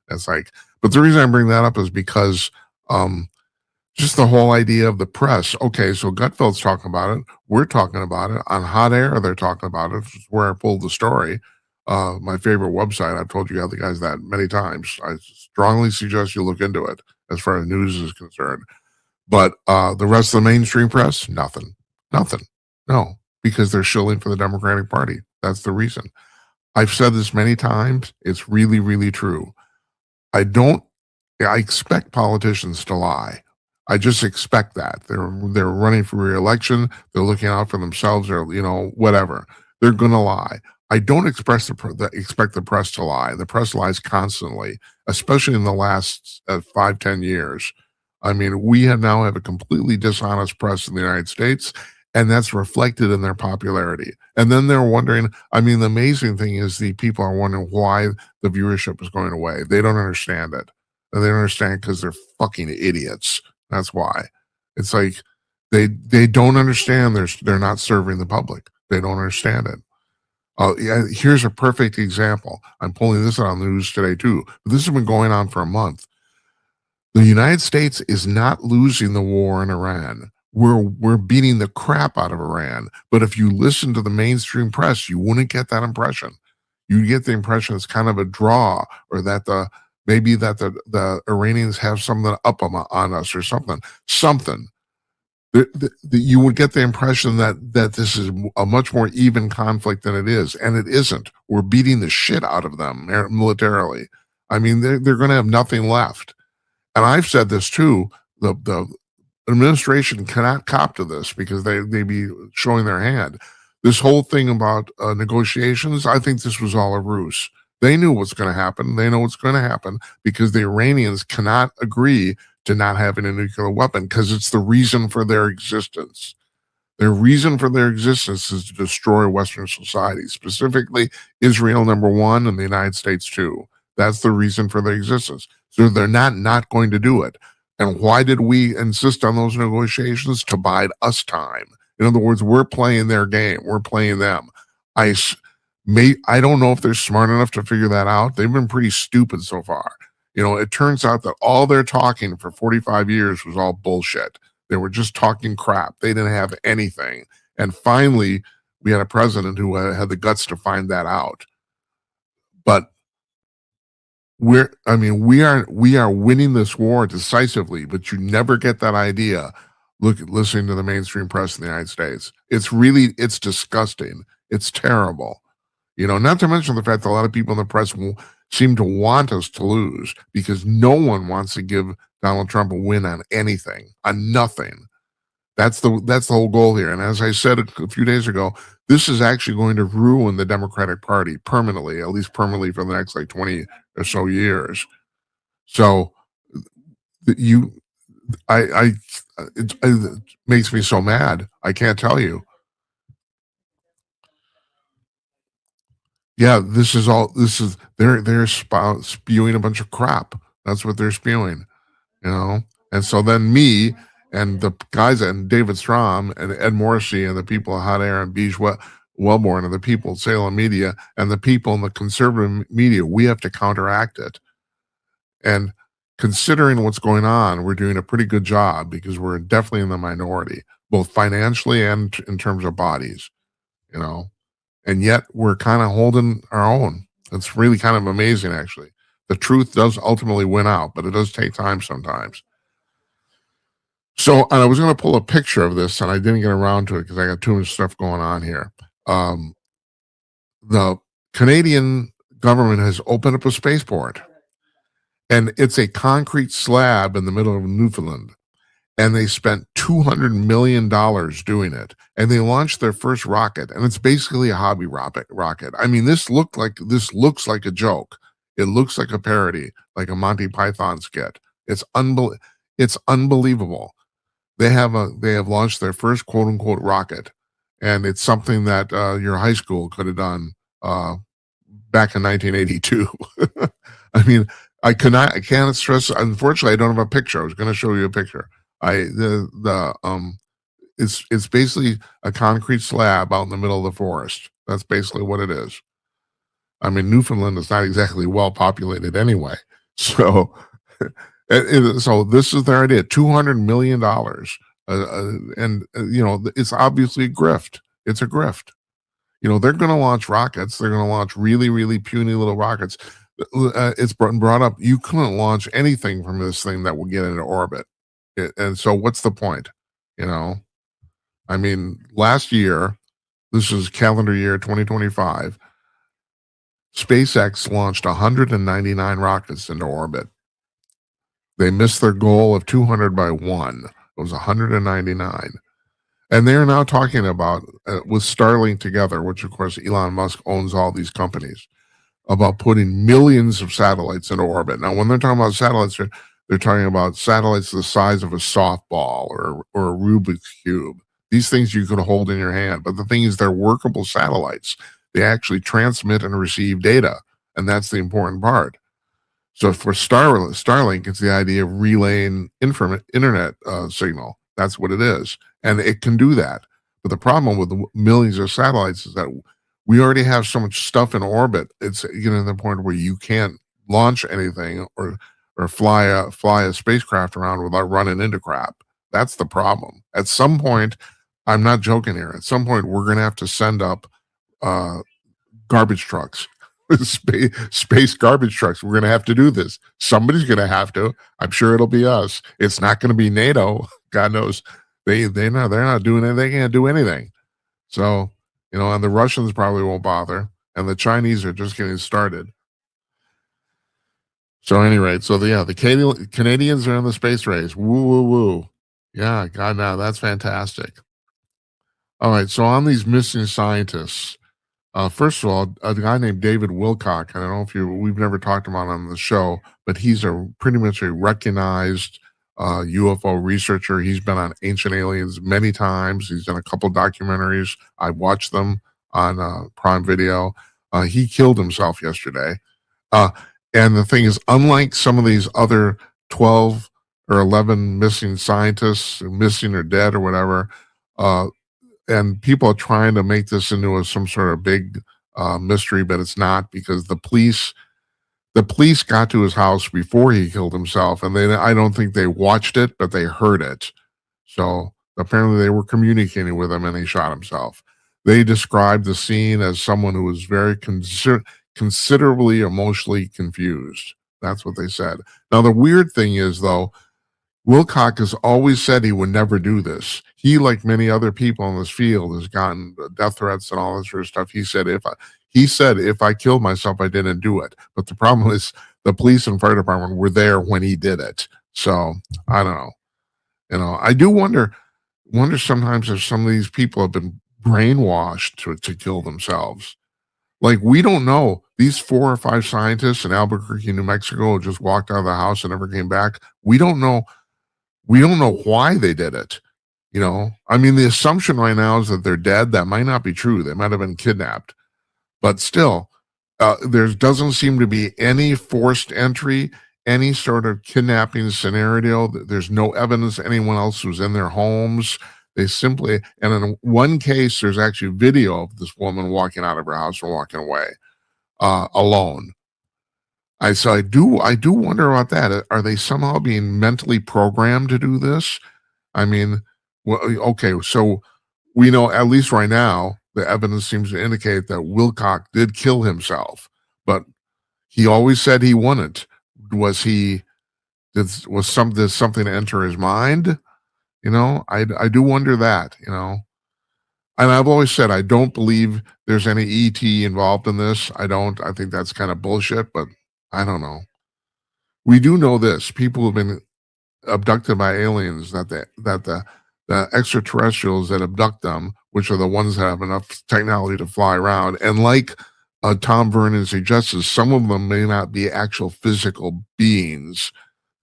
It's like, but the reason I bring that up is because just the whole idea of the press. Okay, so Gutfeld's talking about it. We're talking about it on Hot Air. They're talking about it. Which is where I pulled the story. My favorite website. I've told you guys that many times. I strongly suggest you look into it as far as news is concerned. But the rest of the mainstream press, nothing. No, because they're shilling for the Democratic Party. That's the reason. I've said this many times. It's really, really true. I expect politicians to lie. I just expect that. They're running for re-election. They're looking out for themselves, or whatever. They're going to lie. I don't expect the press to lie. The press lies constantly, especially in the last 5-10 years. I mean, we now have a completely dishonest press in the United States, and that's reflected in their popularity. And then they're wondering, I mean, the amazing thing is the people are wondering why the viewership is going away. They don't understand it. And they don't understand because they're fucking idiots. That's why. It's like they don't understand they're not serving the public. They don't understand it. Yeah, here's a perfect example. I'm pulling this out on the news today too. But this has been going on for a month. The United States is not losing the war in Iran. We're beating the crap out of Iran. But if you listen to the mainstream press, you wouldn't get that impression. You get the impression it's kind of a draw, or that the Iranians have something up on us or something. You would get the impression that this is a much more even conflict than it is, and it isn't. We're beating the shit out of them militarily. I mean, they're going to have nothing left. And I've said this too. The administration cannot cop to this because they be showing their hand. This whole thing about negotiations, I think this was all a ruse. They knew what's going to happen. They know what's going to happen because the Iranians cannot agree to not having a nuclear weapon because it's the reason for their existence. Their reason for their existence is to destroy Western society, specifically Israel, number one, and the United States, two. That's the reason for their existence. So they're not going to do it. And why did we insist on those negotiations? To bide us time. In other words, we're playing their game. We're playing them. I don't know if they're smart enough to figure that out. They've been pretty stupid so far. You know, it turns out that all their talking for 45 years was all bullshit. They were just talking crap. They didn't have anything. And finally, we had a president who had the guts to find that out. But we are winning this war decisively, but you never get that idea listening to the mainstream press in the United States. It's disgusting. It's terrible. You know, not to mention the fact that a lot of people in the press seem to want us to lose because no one wants to give Donald Trump a win on anything, on nothing. That's the whole goal here. And as I said a few days ago, this is actually going to ruin the Democratic Party permanently, at least permanently for the next 20 or so years. So it makes me so mad. I can't tell you. Yeah, they're spewing a bunch of crap. That's what they're spewing, you know? And so then me and the guys and David Strom and Ed Morrissey and the people at Hot Air and Beige Wellborn and the people at Salem Media and the people in the conservative media, we have to counteract it. And considering what's going on, we're doing a pretty good job because we're definitely in the minority, both financially and in terms of bodies, you know? And yet we're kind of holding our own. It's really kind of amazing, actually. The truth does ultimately win out, but it does take time sometimes. So, and I was going to pull a picture of this, and I didn't get around to it because I got too much stuff going on here. The Canadian government has opened up a spaceport, and it's a concrete slab in the middle of Newfoundland. And they spent $200 million doing it. And they launched their first rocket, and it's basically a hobby rocket. I mean, this looks like a joke. It looks like a parody, like a Monty Python skit. It's unbelievable. They have launched their first quote unquote rocket, and it's something that your high school could have done back in 1982. I mean, I cannot stress. Unfortunately, I don't have a picture. I was going to show you a picture. It's basically a concrete slab out in the middle of the forest. That's basically what it is. I mean, Newfoundland is not exactly well populated anyway. So, so this is their idea: $200 million, and you know, it's obviously a grift. It's a grift. You know, they're going to launch rockets. They're going to launch really, really puny little rockets. It's brought up. You couldn't launch anything from this thing that will get into orbit. And so what's the point? You know, I mean, last year, this is calendar year 2025, SpaceX launched 199 rockets into orbit. They missed their goal of 200 by one. It was 199. And they're now talking about, with Starlink together, which of course Elon Musk owns all these companies, about putting millions of satellites into orbit. Now, when they're talking about satellites, they're talking about satellites the size of a softball or a Rubik's Cube. These things you could hold in your hand. But the thing is, they're workable satellites. They actually transmit and receive data. And that's the important part. So for Starlink, it's the idea of relaying internet signal. That's what it is. And it can do that. But the problem with the millions of satellites is that we already have so much stuff in orbit. It's getting to the point where you can't launch anything or fly a spacecraft around without running into crap. That's the problem. At some point, I'm not joking here. At some point, we're going to have to send up garbage trucks, space garbage trucks. We're going to have to do this. Somebody's going to have to. I'm sure it'll be us. It's not going to be NATO. God knows they're not doing it. They can't do anything. So, and the Russians probably won't bother, and the Chinese are just getting started. So, at any rate, the Canadians are in the space race. Woo, woo, woo. Yeah, God, now that's fantastic. All right, so on these missing scientists, first of all, a guy named David Wilcock. I don't know if we've never talked about him on the show, but he's pretty much a recognized UFO researcher. He's been on Ancient Aliens many times. He's done a couple documentaries. I watched them on Prime Video. He killed himself yesterday. And the thing is, unlike some of these other 12 or 11 missing scientists, missing or dead or whatever, and people are trying to make this into some sort of big mystery, but it's not, because the police got to his house before he killed himself, and I don't think they watched it, but they heard it. So apparently they were communicating with him, and he shot himself. They described the scene as someone who was very considerably emotionally confused. That's what they said. Now, the weird thing is, though, Wilcock has always said he would never do this. He, like many other people in this field, has gotten death threats and all this sort of stuff. He said, if I killed myself, I didn't do it. But the problem is the police and fire department were there when he did it. So I don't know. I do wonder sometimes if some of these people have been brainwashed to kill themselves. Like, we don't know. These 4 or 5 scientists in Albuquerque, New Mexico, just walked out of the house and never came back. We don't know why they did it. I mean, the assumption right now is that they're dead. That might not be true. They might have been kidnapped. But still, there doesn't seem to be any forced entry, any sort of kidnapping scenario. There's no evidence anyone else was in their homes. They simply, and in one case, there's actually video of this woman walking out of her house and walking away alone. I do wonder about that. Are they somehow being mentally programmed to do this? I mean, well, okay, so we know, at least right now, the evidence seems to indicate that Wilcock did kill himself, but he always said he wouldn't. Did something enter his mind? I do wonder that, And I've always said I don't believe there's any ET involved in this. I think that's kind of bullshit, but I don't know. We do know this. People have been abducted by aliens, that the extraterrestrials that abduct them, which are the ones that have enough technology to fly around, and like Tom Vernon suggests, some of them may not be actual physical beings.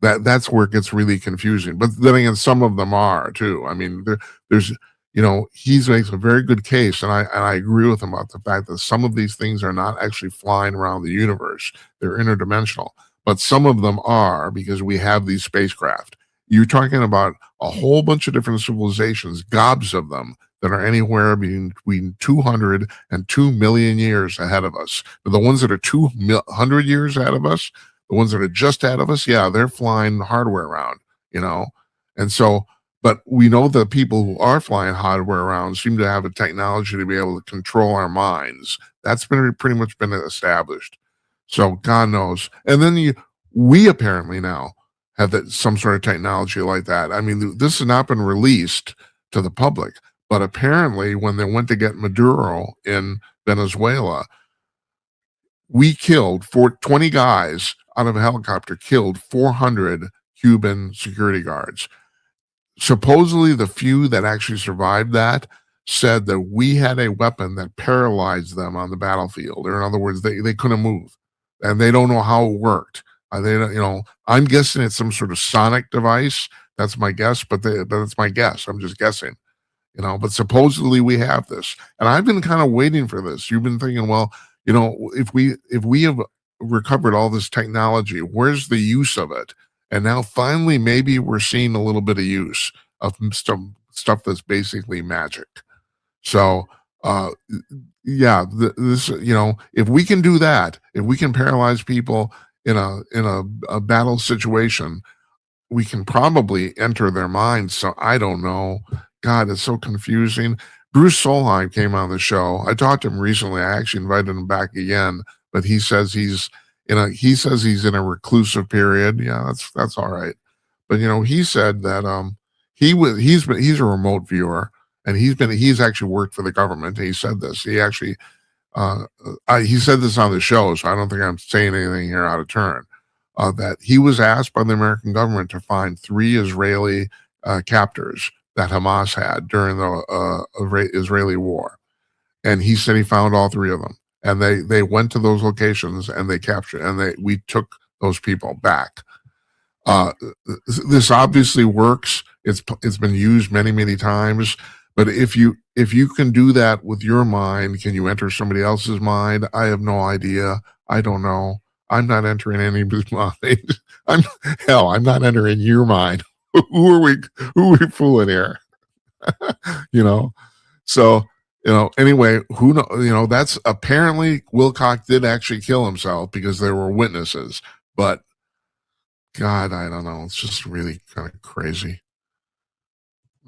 That's where it gets really confusing. But then again, some of them are too. I mean, there's he makes a very good case, and I agree with him about the fact that some of these things are not actually flying around the universe. They're interdimensional, but some of them are, because we have these spacecraft. You're talking about a whole bunch of different civilizations, gobs of them, that are anywhere between 200 and 2 million years ahead of us. But the ones that are 200 years ahead of us, the ones that are just ahead of us, yeah, they're flying hardware around, And so, but we know that people who are flying hardware around seem to have a technology to be able to control our minds. That's pretty much been established. So God knows. And then we apparently now have some sort of technology like that. I mean, this has not been released to the public, but apparently when they went to get Maduro in Venezuela, we killed 20 guys out of a helicopter, killed 400 Cuban security guards. Supposedly, the few that actually survived that said that we had a weapon that paralyzed them on the battlefield. Or in other words, they couldn't move, and they don't know how it worked. I'm guessing it's some sort of sonic device. That's my guess, but that's my guess. I'm just guessing, But supposedly we have this, and I've been kind of waiting for this. You've been thinking, well, if we have recovered all this technology, where's the use of it? And now finally, maybe we're seeing a little bit of use of stuff that's basically magic. So, yeah, this, if we can do that, if we can paralyze people in a battle situation, we can probably enter their minds. So I don't know. God, it's so confusing. Bruce Solheim came on the show. I talked to him recently. I actually invited him back again, but he says he's in a reclusive period. Yeah, that's all right. But he said that he's a remote viewer, and he's actually worked for the government. He said this. He actually he said this on the show, so I don't think I'm saying anything here out of turn. That he was asked by the American government to find 3 Israeli captors that Hamas had during the Israeli war, and he said he found all 3 of them, and they went to those locations and they captured, and we took those people back. This obviously works. It's been used many times, but if you can do that with your mind, can you enter somebody else's mind? I have no idea. I don't know. I'm not entering anybody's mind. I'm not entering your mind. Who are we fooling here? So, anyway, that's apparently Wilcox did actually kill himself because there were witnesses, but God, I don't know. It's just really kind of crazy.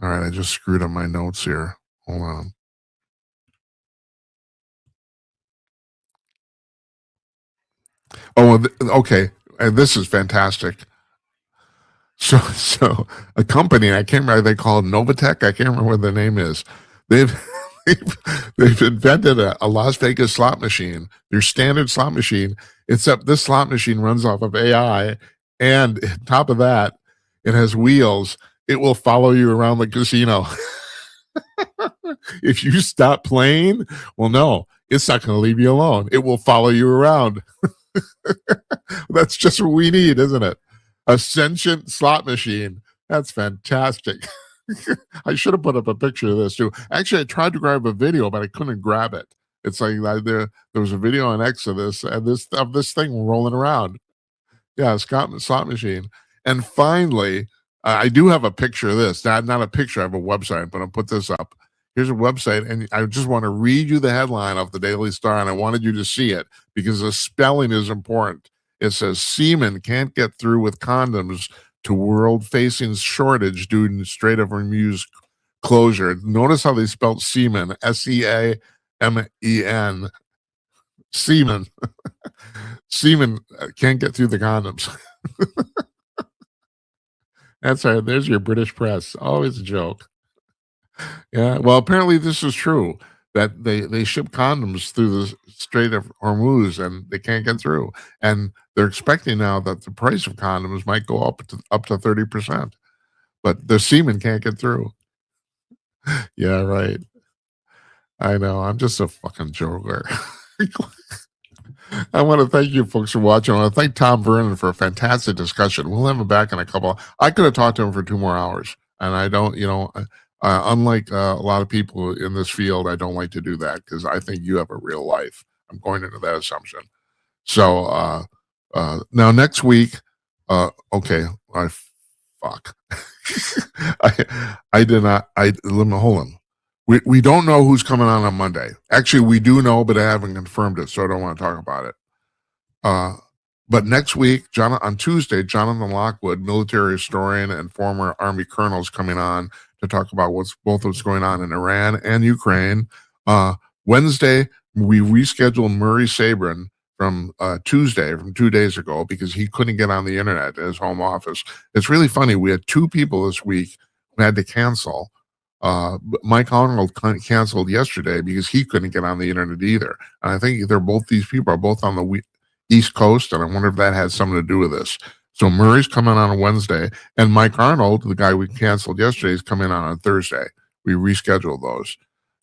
All right, I just screwed up my notes here. Hold on. Oh, okay. And this is fantastic. So a company, I can't remember, they call it Novatech. I can't remember what the name is. They've invented a Las Vegas slot machine, their standard slot machine, except this slot machine runs off of AI, and on top of that, it has wheels. It will follow you around the casino. If you stop playing, well, no, it's not going to leave you alone. It will follow you around. That's just what we need, isn't it? A sentient slot machine. That's fantastic. I should have put up a picture of this too. Actually, I tried to grab a video, but I couldn't grab it. It's like there was a video on X of this thing rolling around. Yeah, slot machine. And finally, I do have a picture of this. Not a picture. I have a website, but I'll put this up. Here's a website, and I just want to read you the headline of the Daily Star, and I wanted you to see it because the spelling is important. It says, seamen can't get through with condoms to world facing shortage due to Strait of Hormuz closure. Notice how they spelled seamen, SEAMEN. Seamen. Seamen can't get through the condoms. That's right. There's your British press. Always a joke. Yeah. Well, apparently this is true, that they ship condoms through the Strait of Hormuz and they can't get through. And they're expecting now that the price of condoms might go up to 30%. But the seamen can't get through. Yeah, right. I know. I'm just a fucking joker. I want to thank you folks for watching. I want to thank Tom Vernon for a fantastic discussion. We'll have him back in a couple. I could have talked to him for 2 more hours, and I don't, unlike a lot of people in this field, I don't like to do that because I think you have a real life. I'm going into that assumption. So now next week, okay, fuck. I did not. Let me hold on. We don't know who's coming on Monday. Actually, we do know, but I haven't confirmed it, so I don't want to talk about it. But next week, on Tuesday, Jonathan Lockwood, military historian and former Army colonel, is coming on to talk about what's going on in Iran and Ukraine. Wednesday, we rescheduled Murray Sabrin from Tuesday, from 2 days ago, because he couldn't get on the internet at his home office. It's really funny. We had 2 people this week who had to cancel. Mike Arnold canceled yesterday because he couldn't get on the internet either. And I think these people are both on the East Coast, and I wonder if that has something to do with this. So Murray's coming on Wednesday, and Mike Arnold, the guy we canceled yesterday, is coming on Thursday. We rescheduled those.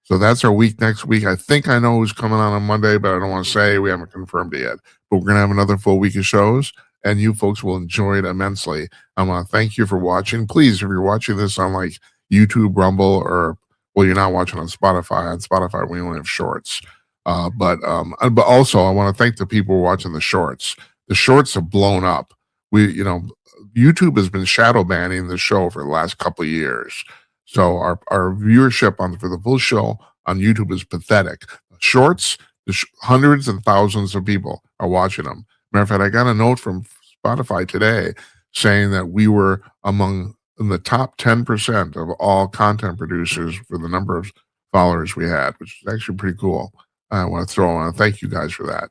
So that's our week next week. I think I know who's coming on Monday, but I don't want to say. We haven't confirmed it yet. But we're going to have another full week of shows, and you folks will enjoy it immensely. I want to thank you for watching. Please, if you're watching this on like YouTube, Rumble, or, well, you're not watching on Spotify. On Spotify, we only have shorts. But also, I want to thank the people who are watching the shorts. The shorts have blown up. YouTube has been shadow banning the show for the last couple of years. So our viewership for the full show on YouTube is pathetic. Shorts, hundreds and thousands of people are watching them. Matter of fact, I got a note from Spotify today saying that we were in the top 10% of all content producers for the number of followers we had, which is actually pretty cool. I want to thank you guys for that.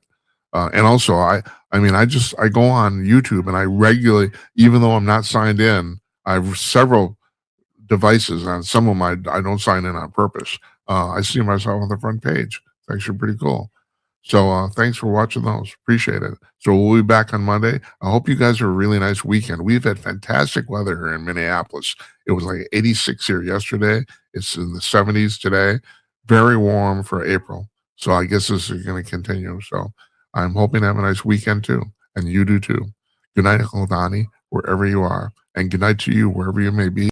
And also, I go on YouTube and I regularly, even though I'm not signed in, I have several devices. On some of my, I don't sign in on purpose. I see myself on the front page. It's actually pretty cool. So thanks for watching those. Appreciate it. So we'll be back on Monday. I hope you guys are a really nice weekend. We've had fantastic weather here in Minneapolis. It was like 86 here yesterday. It's in the 70s today. Very warm for April. So I guess this is going to continue. So I'm hoping to have a nice weekend too. And you do too. Good night, Uncle Donnie, wherever you are. And good night to you, wherever you may be.